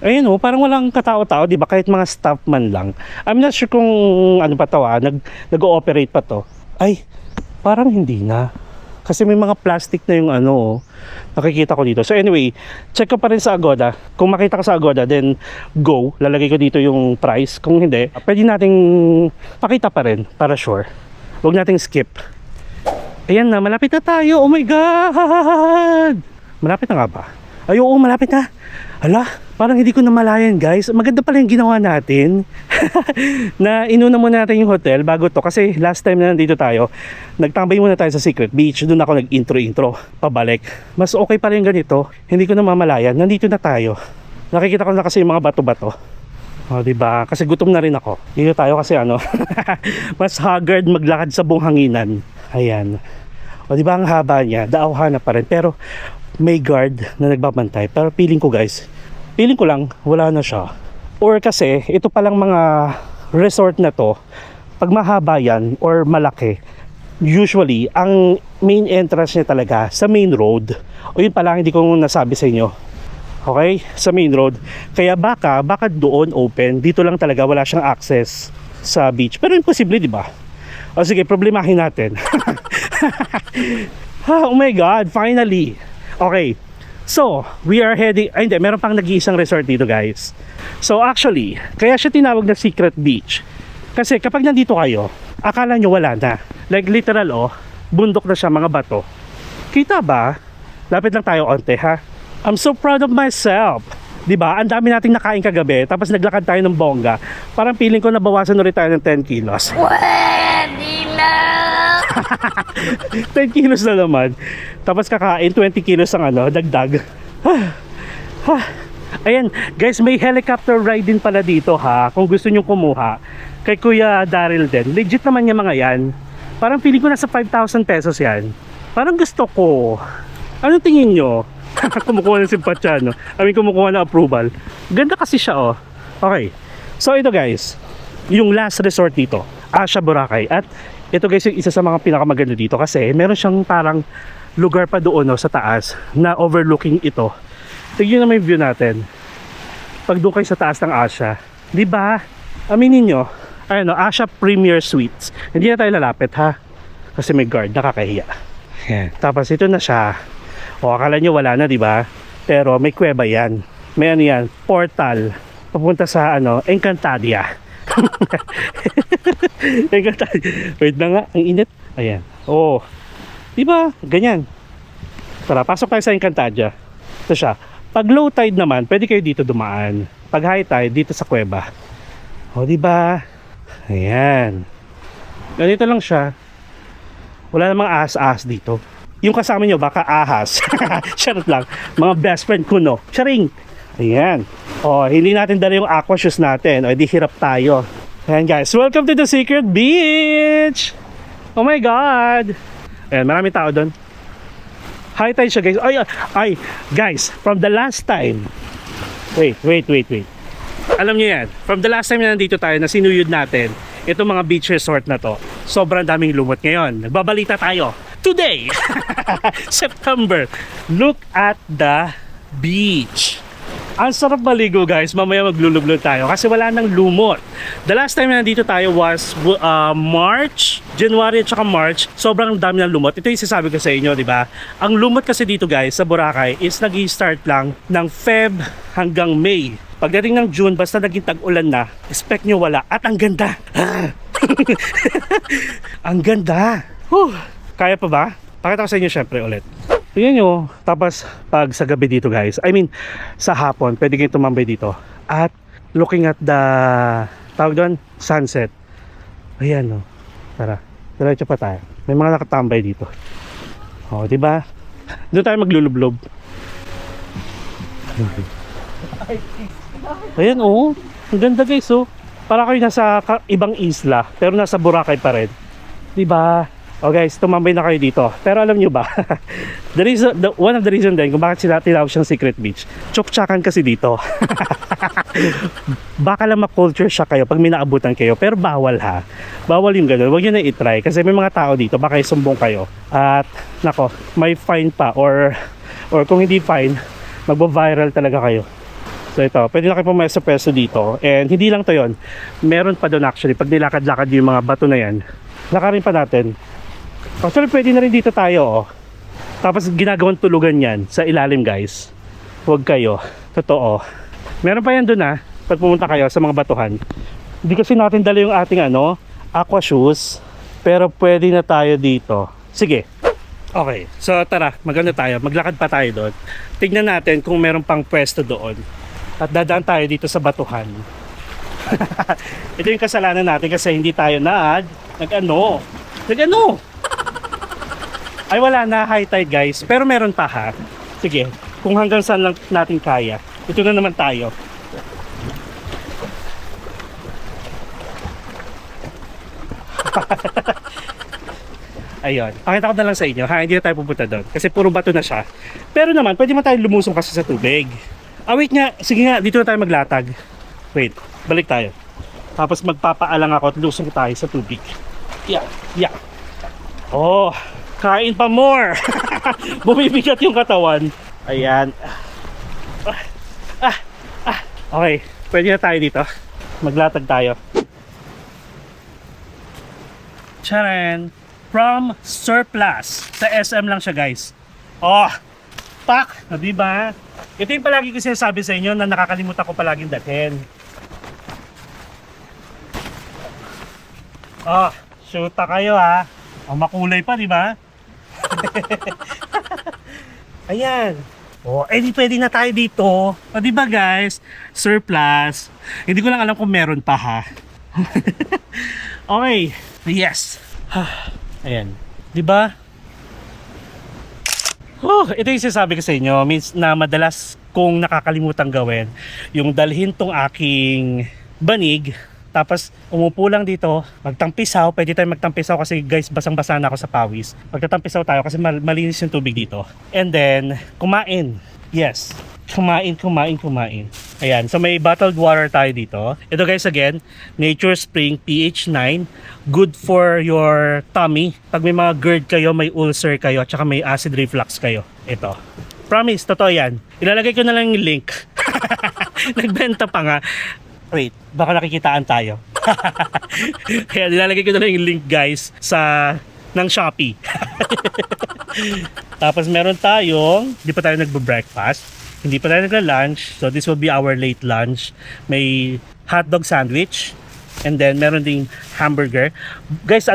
Ayan o. Parang walang katao-tao. Diba? Kahit mga staff man lang. I'm not sure kung ano pa to nag-ooperate pa to. Ay. Parang hindi na. Kasi may mga plastic na yung nakikita ko dito. So anyway, check ko pa rin sa Agoda. Kung makita ko sa Agoda, then go. Lalagay ko dito yung price. Kung hindi, pwede nating pakita pa rin para sure. Huwag nating skip. Ayan na, malapit na tayo. Oh my God! Malapit na nga ba? Ay, oo, malapit na. Hala, parang hindi ko namalayan guys. Maganda pala yung ginawa natin. Na inuna muna natin yung hotel bago to. Kasi last time na nandito tayo, nagtambay muna tayo sa Secret Beach. Doon ako nag-intro pabalik. Mas okay pa rin ganito. Hindi ko namamalayan. Nandito na tayo. Nakikita ko na kasi yung mga bato-bato. O diba? Kasi gutom na rin ako. Dito tayo kasi mas haggard maglakad sa buong hanginan. Ayan. O diba ang haba niya? Daauhana pa rin. Pero may guard na nagbabantay. Pero feeling ko lang wala na siya. Or kasi ito palang mga resort na to, pag mahaba yan or malaki, usually ang main entrance niya talaga sa main road. O yun pala hindi ko nasabi sa inyo. Okay? Sa main road. Kaya baka doon open. Dito lang talaga wala siyang access sa beach. Pero imposible, di ba? O sige, problemahin natin. Oh my God, finally. Okay, so we are heading, hindi, meron pang nag-iisang resort dito guys. So actually, kaya siya tinawag na Secret Beach. Kasi kapag nandito kayo, akala nyo wala na. Like literal bundok na siya, mga bato. Kita ba? Lapit lang tayo onte ha. I'm so proud of myself. Diba? Ang dami nating nakain kagabi, tapos naglakad tayo ng bongga. Parang feeling ko nabawasan ulit tayo ng 10 kilos. Pwede na! 10 kilos na naman. Tapos kakain 20 kilos ang dagdag. Ayan, guys, may helicopter ride din pala dito ha. Kung gusto nyo kumuha. Kay Kuya Daryl din. Legit naman yung mga yan. Parang feeling ko nasa 5,000 pesos yan. Parang gusto ko. Anong tingin nyo? Kumukuha ng simpatya, no? Kumukuha ng approval. Ganda kasi siya, Okay. So ito guys, yung last resort dito, Asha Boracay. At ito guys, yung isa sa mga pinakamaganda dito kasi meron siyang parang lugar pa doon sa taas na overlooking ito. Tignan naman yung view natin. Pag doon kayo sa taas ng Asha, di ba? Aminin nyo, Asha Premier Suites. Hindi na tayo lalapit ha, kasi may guard, nakakahiya. Yan. Tapos ito na siya. O akala nyo wala na, di ba? Pero may kuweba yan. May yan, portal papunta sa Encantadia. Encantadia. Wait na nga, ang init. Ayan. Oh. Di ba? Ganyan. Tara, pasok tayo sa Encantadia. Ito siya. Pag low tide naman, pwede kayo dito dumaan. Pag high tide, dito sa kuweba. O, di ba? Ayan. Ganito lang siya. Wala namang ahas-ahas dito. Yung kasama nyo, baka ahas. Charot lang. Mga best friend ko, no? Charing! Ayan. O, hindi natin dala yung aqua shoes natin. O, di hirap tayo. Ayan, guys. Welcome to the Secret Beach! Oh my God! Ayan, maraming tao doon. High tide siya, guys. Ay, guys, from the last time. Wait. Alam nyo yan, from the last time na nandito tayo, na sinuyod natin, itong mga beach resort na to, sobrang daming lumot ngayon. Nagbabalita tayo. today, September, look at the beach. Ang sarap maligo guys, mamaya maglulublog tayo kasi wala nang lumot. The last time na nandito tayo was March, January at saka March. Sobrang dami ng lumot. Ito yung sinasabi ko sa inyo, di ba? Ang lumot kasi dito guys sa Boracay is nag-i-start lang ng Feb hanggang May. Pagdating ng June, basta naging tag-ulan na, expect nyo wala. At ang ganda. Ang ganda. Whew. Kaya pa ba? Pakita ko sa inyo syempre ulit. Tingnan nyo, tapos pag sa gabi dito guys, I mean sa hapon, pwede kayong tumambay dito at looking at the, tawag doon, sunset. Ayan o, tara, diretso pa tayo. May mga nakatambay dito. O, diba? Doon tayo maglulublob. Ayan o, ang ganda guys o. Para kayo nasa ibang isla, pero nasa Boracay pa rin. Diba? O guys, tumambay na kayo dito. Pero alam nyo ba, one of the reason din kung bakit sila tinawag siyang secret beach, chok-chakan kasi dito. Baka lang ma-culture shock kayo pag may naabutan kayo, pero bawal ha. Bawal yung gano'n, huwag nyo na i-try kasi may mga tao dito, baka sumbong kayo. At nako, may fine pa or kung hindi fine, magbo-viral talaga kayo. So ito, pwede na kayo pumayos sa pwesto dito. And hindi lang to yon, meron pa doon actually, pag nilakad-lakad yung mga bato na yan, lakarin pa natin. Actually, pwede na rin dito tayo, oh. Tapos ginagawang tulugan yan sa ilalim, guys. Huwag kayo. Totoo. Meron pa yan dun, pag pumunta kayo sa mga batuhan. Hindi kasi natin dala yung ating, aqua shoes. Pero pwede na tayo dito. Sige. Okay. So, tara. Maganda tayo. Maglakad pa tayo doon. Tignan natin kung meron pang pwesto doon. At dadaan tayo dito sa batuhan. Ito yung kasalanan natin kasi hindi tayo nag-ano. Ay wala na, high tide guys. Pero meron pa ha. Sige, kung hanggang saan lang natin kaya. Ito na naman tayo. Ayun. Pakita ko na lang sa inyo ha. Hindi na tayo pupunta doon. Kasi puro bato na siya. Pero naman, pwede man tayo lumusong kasi sa tubig. Wait nga. Sige nga, dito na tayo maglatag. Wait, balik tayo. Tapos magpapaalang ako at lusong tayo sa tubig. Yeah. Oh, kain pa more. Bumibigat yung katawan. Ayan. Okay, pwede na tayo dito. Maglatag tayo. Charan. From Surplus. Sa SM lang siya guys. Oh, pak. Diba? Ito yung palagi ko sinasabi sa inyo na nakakalimutan ko palaging dalhin. Oh, shoota kayo ha. Oh, makulay pa, di ba? Ayan. Oh, di pwede na tayo dito. O, di ba guys? Surplus. Hindi ko lang alam kung meron pa ha. Okay. Yes. Ayan. Di ba? Oh, ito yung sinasabi ko sa inyo. Means na madalas kong nakakalimutan gawin. Yung dalhin tong aking banig. Tapos umupo lang dito, magtampisaw, pwede tayo magtampisaw kasi guys basang-basa na ako sa pawis. Magtatampisaw tayo kasi malinis yung tubig dito. And then, kumain. Yes, kumain. Ayan, so may bottled water tayo dito. Ito guys again, Nature Spring pH 9. Good for your tummy. Pag may mga GERD kayo, may ulcer kayo, at saka may acid reflux kayo. Ito. Promise, totoo yan. Ilalagay ko na lang yung link. Nagbenta pa nga. Wait, baka nakikitaan tayo. Kaya nilalagay ko na lang yung link guys ng Shopee. Tapos meron tayong, hindi pa tayo nagbe-breakfast, hindi pa tayo nagla-lunch, so this will be our late lunch. May hotdog sandwich, and then meron ding hamburger. Guys,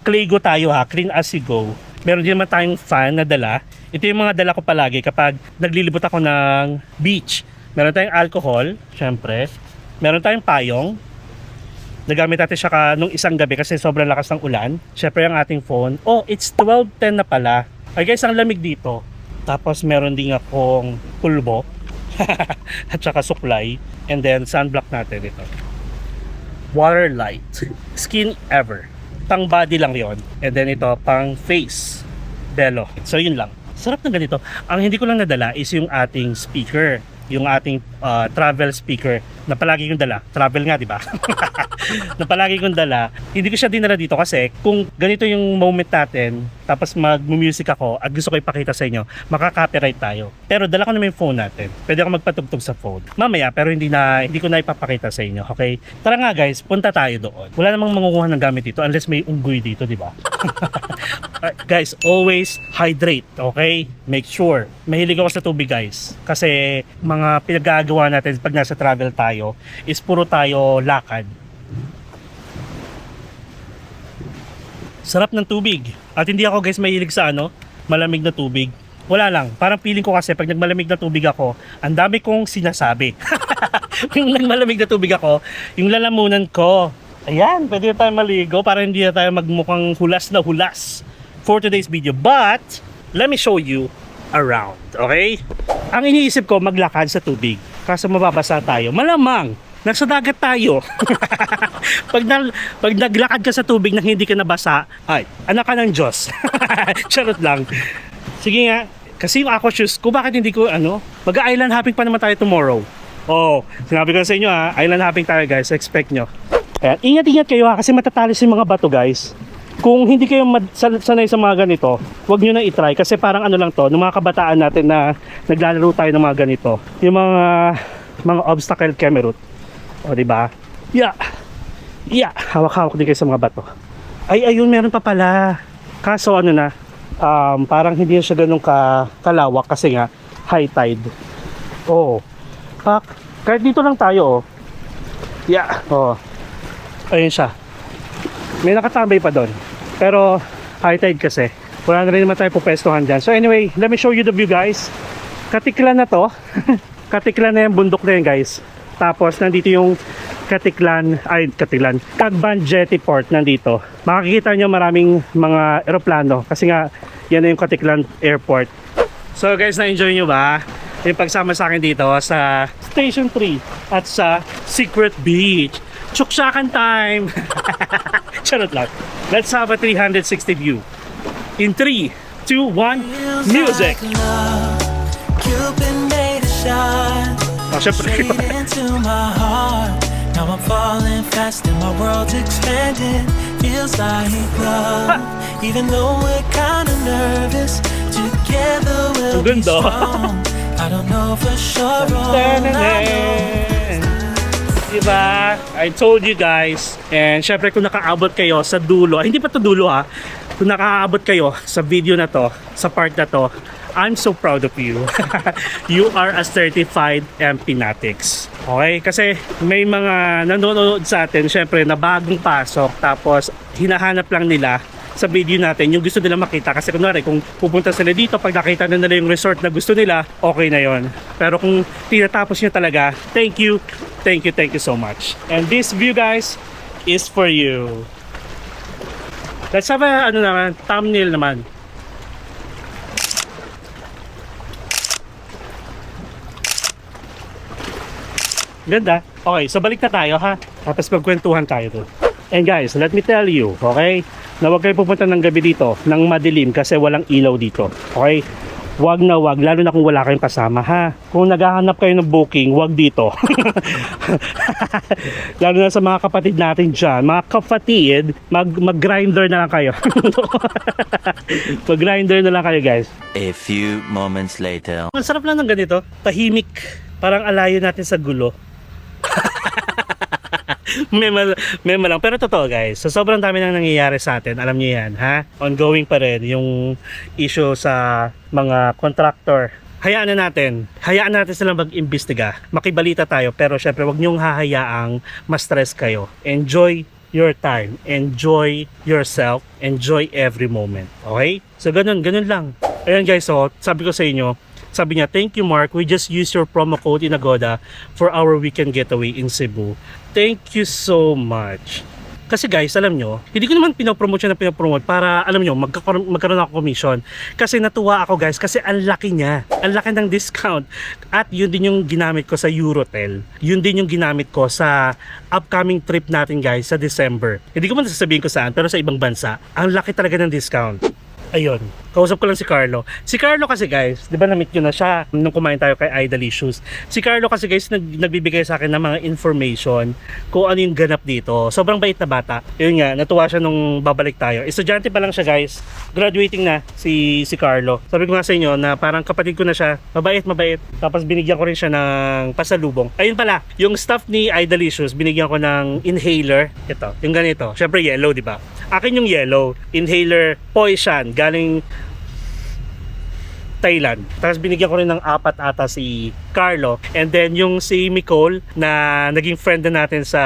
Claygo tayo ha, clean as you go. Meron din naman tayong fan na dala. Ito yung mga dala ko palagi kapag naglilibot ako ng beach. Meron tayong alcohol, syempre. Meron tayong payong. Nagamit natin siya nung isang gabi kasi sobrang lakas ng ulan. Siyempre ang ating phone. Oh, it's 12:10 na pala. Ay guys, ang lamig dito. Tapos meron din akong pulbo. At saka supply. And then sunblock natin ito. Water Light. Skin Ever. Pang body lang yon. And then ito, pang face. Belo. So yun lang. Sarap na ganito. Ang hindi ko lang nadala is yung ating speaker. yung ating travel speaker na palagi kong dala. Travel nga, di ba? Na palagi kong dala. Hindi ko siya dinala dito kasi kung ganito yung moment natin, tapos mag-music ako at gusto ko ipakita sa inyo, makaka-copyright tayo. Pero dala ko naman yung phone natin. Pwede ako magpatugtog sa phone. Mamaya, pero hindi ko na ipapakita sa inyo. Okay? Tara nga guys, punta tayo doon. Wala namang mangukuha ng gamit dito unless may unggoy dito, di ba? Guys, always hydrate, okay? Make sure. Mahilig ako sa tubig, guys. Kasi mga pinagagawa natin pag nasa travel tayo is puro tayo lakad. Sarap ng tubig. At hindi ako, guys, mahilig sa malamig na tubig. Wala lang. Parang feeling ko kasi pag nagmalamig na tubig ako, ang dami kong sinasabi. Yung nagmalamig na tubig ako, yung lalamunan ko. Ayan, pwede na tayo maligo para hindi na tayo magmukhang hulas na hulas for today's video. But, let me show you around, okay? Ang iniisip ko, maglakad sa tubig. Kaso mababasa tayo. Malamang, nasa dagat tayo. pag naglakad ka sa tubig nang hindi ka nabasa, ay, anak ka ng Diyos. Charot lang. Sige nga, kasi yung aqua shoes ko, bakit hindi ko, mag-island hopping pa naman tayo tomorrow. Oh, sinabi ko sa inyo island hopping tayo guys, expect nyo. Ayan, ingat-ingat kayo kasi matatalis yung mga bato guys. Kung hindi kayo sanay sa mga ganito, huwag nyo na itry kasi parang lang to, ng mga kabataan natin na naglalaro tayo ng mga ganito. Yung mga obstacle camerot. O, diba? Yeah, hawak-hawak din kayo sa mga bato. Ay, ayun, meron pa pala. Kaso parang hindi na siya ganun kalawak kasi nga, high tide. Oo. Kahit dito lang tayo, Yeah, ayun siya. May nakatambay pa doon. Pero high tide kasi. Wala na rin naman tayo pupestuhan dyan. So anyway, let me show you the view guys. Katiklan na to. Katiklan na yung bundok na yun guys. Tapos nandito yung Cagban Jetty Port nandito. Makikita nyo maraming mga eroplano kasi nga yan na yung Katiklan Airport. So guys, na-enjoy nyo ba yung pagsama sa akin dito sa Station 3 at sa Secret Beach? Tsukshakan time! Charot lang. Let's have a 360 view. In 3, 2, 1, music! Oh, syempre. Now I'm falling fast and my world's expanding. Feels like love. Even though we're kinda nervous, together we'll be strong. I don't know for sure. Diba? I told you guys. And syempre kung nakaabot kayo sa dulo, hindi pa to dulo ha. Kung nakaabot kayo sa video na to, sa part na to, I'm so proud of you. You are a certified MP Natics. Okay? Kasi may mga nanonood sa atin, syempre, na bagong pasok, tapos hinahanap lang nila sa video natin yung gusto nila makita. Kasi kunwari, kung pupunta sila dito, pag nakita na nila yung resort na gusto nila, okay na yon. Pero kung tinatapos nyo talaga, thank you so much. And this view, guys, is for you. Let's have a, thumbnail naman. Ganda. Okay, so balik na tayo ha. Tapos magkwentuhan tayo doon. And guys, let me tell you, okay? Na huwag kayo pupunta ng gabi dito, ng madilim kasi walang ilaw dito. Okay? Wag na wag, lalo na kung wala kayong kasama ha. Kung naghahanap kayo ng booking, wag dito. Lalo na sa mga kapatid natin dyan. Mga kapatid, mag-grinder na lang kayo. Mag-grinder na lang kayo guys. A few moments later. Ang sarap lang ng ganito. Tahimik. Parang alayo natin sa gulo. Mema lang. Pero totoo guys, so sobrang dami nang nangyayari sa atin. Alam niyo yan, ha? Ongoing pa rin yung issue sa mga contractor. Hayaan natin silang mag-imbestiga. Makibalita tayo, pero syempre wag niyong hahayaang ma-stress kayo. Enjoy your time. Enjoy yourself. Enjoy every moment. Okay? So ganun lang. Ayan guys, so sabi ko sa inyo, sabi niya, thank you Mark, we just used your promo code in Agoda for our weekend getaway in Cebu. Thank you so much. Kasi guys, alam nyo, hindi ko naman pinapromote para, alam nyo, magkaroon ako commission. Kasi natuwa ako guys, kasi ang laki niya. Ang laki ng discount. At yun din yung ginamit ko sa Eurotel. Yun din yung ginamit ko sa upcoming trip natin guys sa December. Hindi ko man sasabihin ko saan, pero sa ibang bansa. Ang laki talaga ng discount. Ayun, kausap ko lang si Carlo. Si Carlo kasi guys, di ba na-meet nyo na siya nung kumain tayo kay Idalicious. Si Carlo kasi guys, nagbibigay sa akin ng mga information kung ano yung ganap dito. Sobrang bait na bata. Yun nga, natuwa siya nung babalik tayo. Estudyante pa lang siya guys. Graduating na si Carlo. Sabi ko nga sa inyo na parang kapatid ko na siya. Mabait. Tapos binigyan ko rin siya ng pasalubong. Ayun pala, yung staff ni Idalicious, binigyan ko ng inhaler. Ito, yung ganito. Syempre yellow, di ba? Akin yung yellow. Inhaler Poison. Galing Thailand. Tapos binigyan ko rin ng 4 ata si Carlo. And then yung si Nicole na naging friend na natin sa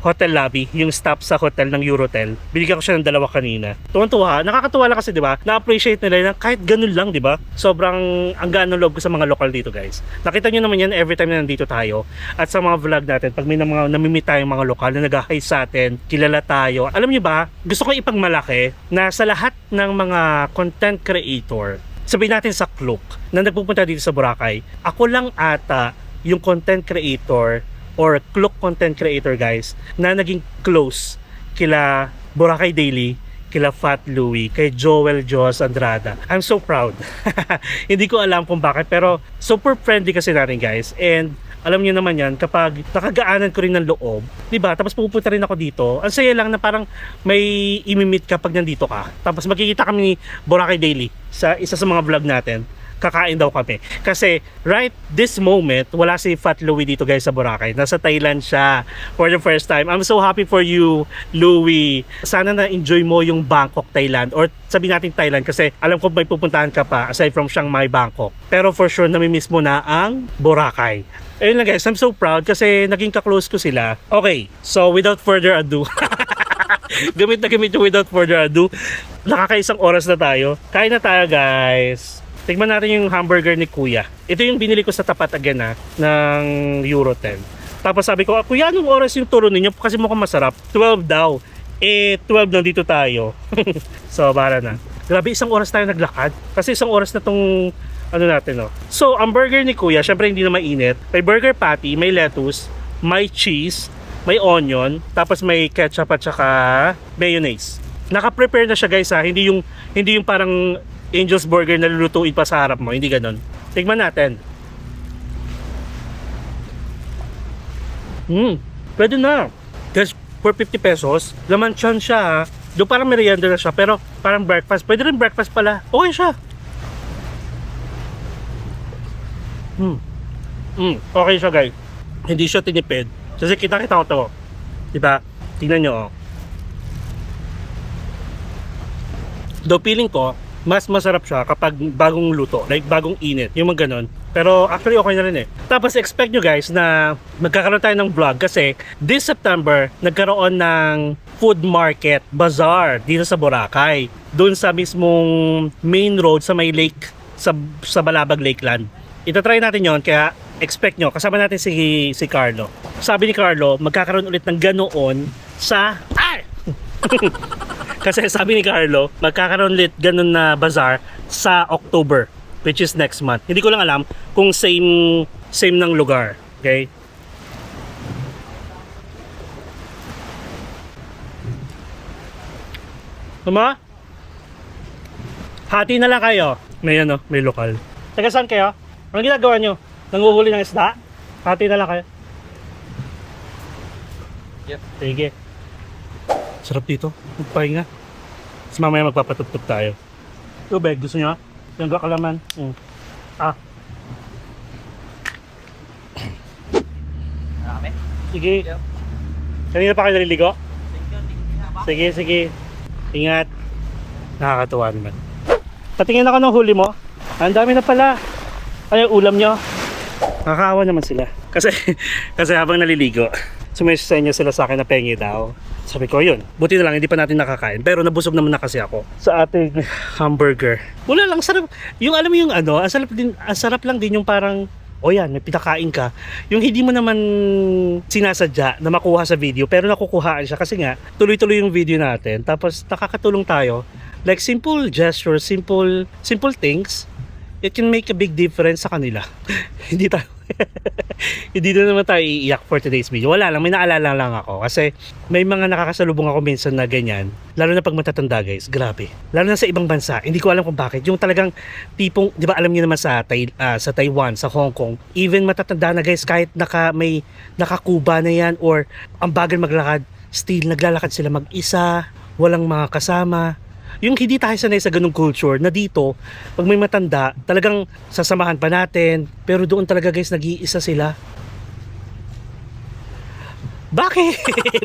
hotel lobby, yung staff sa hotel ng Eurotel. Binigyan ko siya ng 2 kanina. Tuwan-tuwa, nakakatuwa lang kasi 'di ba? Na-appreciate nila na kahit ganun lang, 'di ba? Sobrang ang gaan ng loob ko sa mga lokal dito, guys. Nakita niyo naman 'yan every time na nandito tayo. At sa mga vlog natin, pag may mga namimit tayong mga lokal na nag-hi sa atin, kilala tayo. Alam niyo ba, gusto ko ipagmalaki na sa lahat ng mga content creator, sabihin natin sa Klook, na nagpupunta dito sa Boracay, ako lang ata yung content creator or Klook content creator guys na naging close kila Boracay Daily, kila Fat Louie, kay Joel Jos Andrada. I'm so proud. Hindi ko alam kung bakit, pero super friendly kasi natin guys. And alam niyo naman yan, kapag nakagaanan ko rin ng loob, diba? Tapos pupunta rin ako dito. Ang saya lang na parang may imimit ka pag nandito ka. Tapos magkikita kami ni Boracay Daily sa isa sa mga vlog natin. Kakain daw kami. Kasi right this moment, wala si Fat Louie dito guys sa Boracay. Nasa Thailand siya for the first time. I'm so happy for you, Louie. Sana na-enjoy mo yung Bangkok, Thailand. Or sabihin natin Thailand kasi alam ko may pupuntahan ka pa aside from Chiang Mai, Bangkok. Pero for sure, namimiss mo na ang Boracay. Ayun lang guys, I'm so proud kasi naging ka-close ko sila. Okay, so without further ado, gamit yung without further ado, nakaka-1 oras na tayo. Kain na tayo guys. Tignan natin yung hamburger ni Kuya. Ito yung binili ko sa tapat again ng Eurotel. Tapos sabi ko, Kuya, anong oras yung turo ninyo? Kasi mukhang masarap. 12 daw. 12 nandito tayo. So, para na. Grabe, 1 oras tayo naglakad. Kasi 1 oras na tong ano natin, no. So, ang burger ni Kuya, syempre hindi na mainit. May burger patty, may lettuce, may cheese, may onion, tapos may ketchup at saka mayonnaise. Naka-prepare na siya guys ha. Hindi yung parang Angel's Burger na lulutuin pa sa harap mo. Hindi ganun. Tignan natin. Pwede na. Guys, for 50 pesos, laman chan siya ha. Doon parang merienda na siya, pero parang breakfast. Pwede rin breakfast pala. Okay siya. Okay siya guys. Hindi siya tinipid. Kasi kita-kita ko to. Diba? Tingnan nyo. Do feeling ko, mas masarap siya kapag bagong luto, like bagong init, yung mga ganon. Pero actually okay na rin eh. Tapos expect nyo guys na magkakaroon tayo ng vlog kasi this September nagkaroon ng food market bazaar dito sa Boracay. Doon sa mismong main road sa may lake, sa Balabag Lakeland. Itatry natin yon, kaya expect nyo, kasama natin si Carlo. Sabi ni Carlo, magkakaroon ulit ng ganoon sa... Kasi sabi ni Carlo, magkakaroon ulit ganun na bazaar sa October, which is next month. Hindi ko lang alam kung same ng lugar. Okay? Tama? Hati na lang kayo. May may lokal. Taga saan kayo? Anong ginagawa nyo? Nanguhuli ng isda? Hati na lang kayo. Yep. Sige. Sarap dito. Magpahinga. Tapos mamaya magpapatugtog tayo. Tubig, gusto nyo? Yung kalaman. Marami? Sige. Kanina pa kayo naliligo? Sige. Ingat. Nakakatuwa naman. Tatingin ako ng huli mo. Ang dami na pala. Ano yung ulam nyo? Nakakaawa naman sila. Kasi habang naliligo, sumisensya sila sa akin na pengi daw. Sabi ko, yun, buti na lang hindi pa natin nakakain. Pero nabusog naman na kasi ako sa ating hamburger. Wala lang, sarap. Yung alam mo yung ang sarap lang din yung parang, yan, may pinakain ka. Yung hindi mo naman sinasadya na makuha sa video, pero nakukuhaan siya kasi nga, tuloy-tuloy yung video natin. Tapos nakakatulong tayo. Like simple gestures, simple things, it can make a big difference sa kanila. Hindi na naman tayo iiyak for today's video. Wala lang, may naalala lang ako. Kasi may mga nakakasalubong ako minsan na ganyan. Lalo na pag matatanda guys, grabe. Lalo na sa ibang bansa, hindi ko alam kung bakit. Yung talagang tipong, di ba alam niyo naman sa Taiwan, sa Hong Kong, even matatanda na guys, kahit may nakakuba na yan or ang bagal maglakad, still naglalakad sila mag-isa, walang mga kasama. Yung hindi tayo sanay sa ganung culture na dito, pag may matanda, talagang sasamahan pa natin. Pero doon talaga guys, nag-iisa sila. Bakit?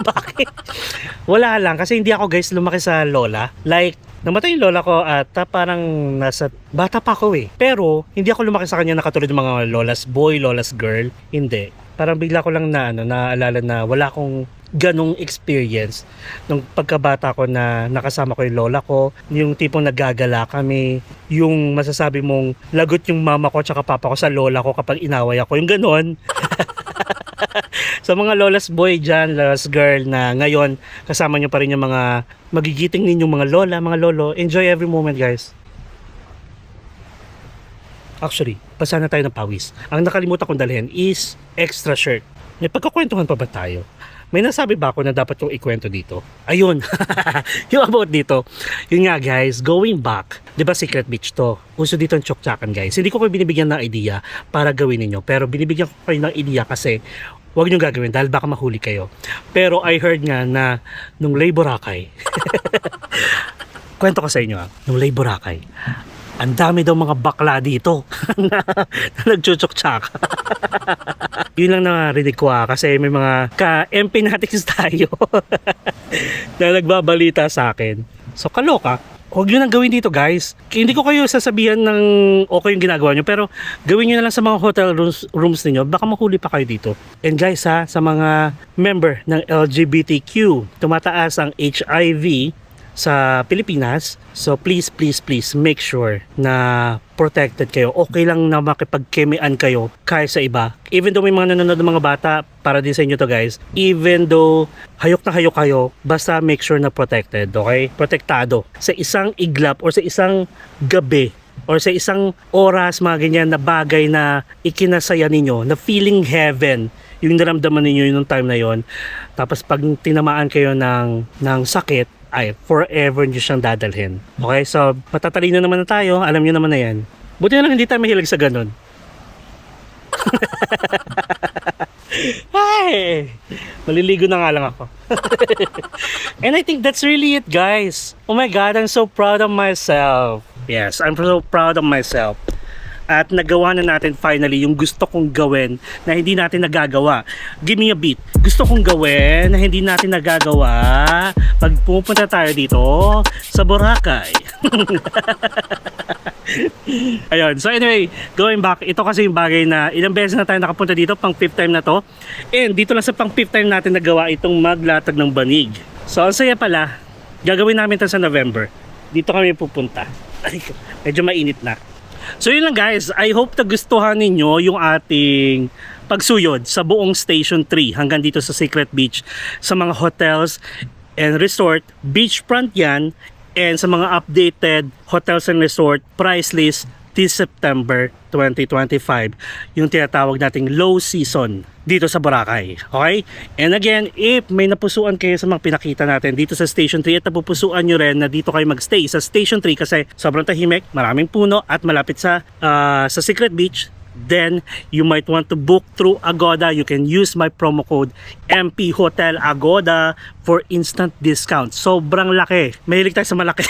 Bakit? Wala lang. Kasi hindi ako guys lumaki sa lola. Like, namatay yung lola ko at parang nasa bata pa ako eh. Pero, hindi ako lumaki sa kanya na katulad ng mga lola's boy, lola's girl. Hindi. Parang bigla ko lang naalala na wala akong ganong experience nung pagkabata ko na nakasama ko yung lola ko, yung tipong naggagala kami, yung masasabi mong lagot yung mama ko tsaka papa ko sa lola ko kapag inaway ako, yung ganon. Sa mga lola's boy dyan, lola's girl na ngayon kasama nyo pa rin yung mga magigiting ninyong mga lola, mga lolo, enjoy every moment guys. Actually, basa na tayo ng pawis. Ang nakalimutan kong dalhin is extra shirt. May pagkakwentuhan pa ba tayo? May nasabi ba ako na dapat yung ikwento dito? Ayun, yung about dito. Yun nga guys, going back, di ba Secret Beach to? Uso dito ang tsoktsakan guys. Hindi ko kayo binibigyan ng idea para gawin ninyo. Pero binibigyan ko kayo ng idea kasi huwag nyo gagawin dahil baka mahuli kayo. Pero I heard nga na nung Lay Boracay, kwento ko sa inyo nung Lay Boracay, ang dami daw mga bakla dito na nagchuchok-chak. Yun lang narinig ko kasi may mga ka-MP natics tayo na nagbabalita sa akin. So kaloka, huwag nyo nang gawin dito guys. Hindi ko kayo sasabihan ng okay yung ginagawa nyo, pero gawin nyo na lang sa mga hotel rooms ninyo, baka mahuli pa kayo dito. And guys sa mga member ng LGBTQ, tumataas ang HIV sa Pilipinas. So please make sure na protected kayo. Okay lang na makipagkemian kayo kahit sa iba. Even though may mga nanonood ng mga bata, para din sa inyo to guys. Even though hayok na hayok kayo, basta make sure na protected, okay? Protektado. Sa isang iglap or sa isang gabi or sa isang oras, mga ganyan na bagay na ikinasaya ninyo, na feeling heaven, yung naramdaman ninyo yung time na yon. Tapos pag tinamaan kayo ng sakit, ay forever nyo siyang dadalhin. Okay, so matatalino naman na tayo, alam nyo naman na yan. Buti na lang hindi tayo mahilig sa ganun. Ay, maliligo na nga lang ako. And I think that's really it guys. Oh my God, I'm so proud of myself. Yes, I'm so proud of myself. At nagawa na natin finally yung gusto kong gawin na hindi natin nagagawa. Give me a beat. Gusto kong gawin na hindi natin nagagawa pag pupunta tayo dito sa Boracay. Ayun. So anyway, going back, ito kasi yung bagay na ilang beses na tayo nakapunta dito, pang 5th time na to. And dito lang sa pang 5th time natin nagawa itong maglatag ng banig. So ang saya pala, gagawin namin ito sa November. Dito kami pupunta. Ay, medyo mainit na. So yun lang guys, I hope na gustuhan ninyo yung ating pagsuyod sa buong Station 3 hanggang dito sa Secret Beach, sa mga hotels and resort, beachfront yan, and sa mga updated hotels and resort price list this September 2025, yung tinatawag nating low season dito sa Boracay. Okay? And again, if may napusuan kayo sa mga pinakita natin dito sa Station 3 at napupusuan nyo rin na dito kayo magstay sa Station 3 kasi sobrang tahimik, maraming puno at malapit sa Secret Beach, then you might want to book through Agoda. You can use my promo code MP Hotel Agoda for instant discount. Sobrang laki. Mahilig tayo sa malaki.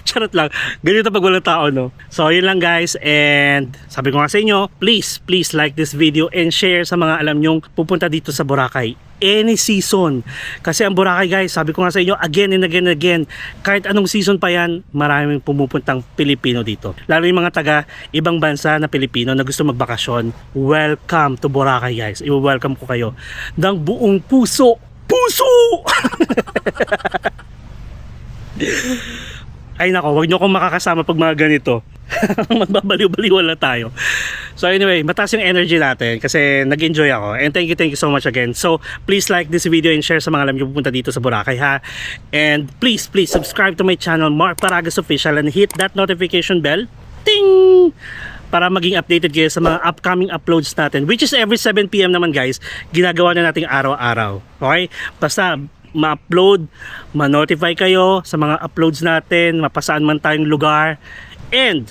Charot lang. Ganito pag walang tao, no? So, yun lang guys. And sabi ko nga sa inyo, please like this video and share sa mga alam nyong pupunta dito sa Boracay. Any season. Kasi ang Boracay guys, sabi ko nga sa inyo, again and again, kahit anong season pa yan, maraming pumupuntang Pilipino dito. Lalo yung mga taga ibang bansa na Pilipino na gusto magbakasyon. Welcome to Boracay guys. I-welcome ko kayo ng buong puso. Ay nako, wag nyo akong makakasama pag mga ganito. Magbabaliw-baliw na tayo. So anyway, mataas yung energy natin kasi nag-enjoy ako. And thank you so much again. So please like this video and share sa mga alam nyo pupunta dito sa Boracay ha. And please subscribe to my channel, Mark Paragas Official, and hit that notification bell. Ting! para maging updated kayo sa mga upcoming uploads natin, which is every 7 PM naman guys, ginagawa na natin araw-araw. Okay? Basta ma-upload, ma-notify kayo sa mga uploads natin, mapasaan man tayong lugar. And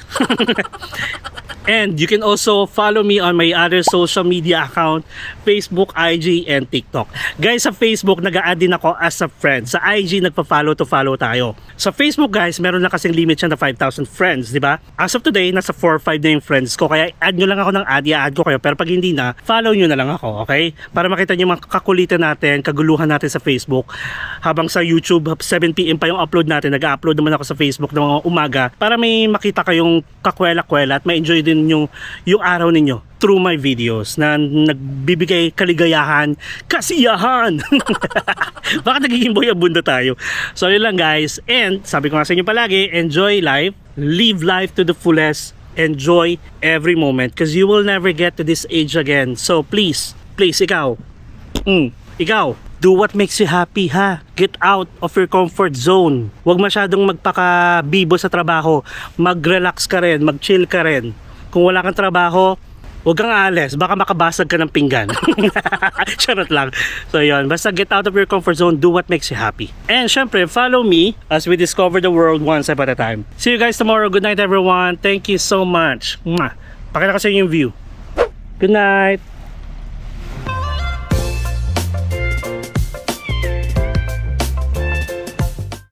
and you can also follow me on my other social media account, Facebook, IG, and TikTok. Guys, sa Facebook, nag-a-add din ako as a friend. Sa IG, nagpa-follow to follow tayo. Sa Facebook, guys, meron na kasing limit siya na 5,000 friends, di ba? As of today, nasa 4 or 5 na yung friends ko. Kaya add nyo lang ako ng add, i-add ko kayo. Pero pag hindi na, follow nyo na lang ako, okay? Para makita nyo yung mga kakulitan natin, kaguluhan natin sa Facebook. Habang sa YouTube, 7 PM pa yung upload natin, nag-upload naman ako sa Facebook ng mga umaga para may makita kayong kakwela-kwela at ma-enjoy din yung araw ninyo through my videos na nagbibigay kaligayahan, kasiyahan. Baka nagiging boyabunda tayo. So yun lang guys, and sabi ko nga sa inyo palagi, enjoy life, live life to the fullest, enjoy every moment because you will never get to this age again. So please ikaw, do what makes you happy, ha? Get out of your comfort zone. Huwag masyadong magpaka-bibo sa trabaho. Mag-relax ka rin, mag-chill ka rin. Kung wala kang trabaho, huwag kang aalis. Baka makabasag ka ng pinggan. Charot lang. So yun, basta get out of your comfort zone, do what makes you happy. And syempre, follow me as we discover the world one step at a time. See you guys tomorrow. Good night everyone. Thank you so much. Mwah. Pakita ko sa inyo yung view. Good night.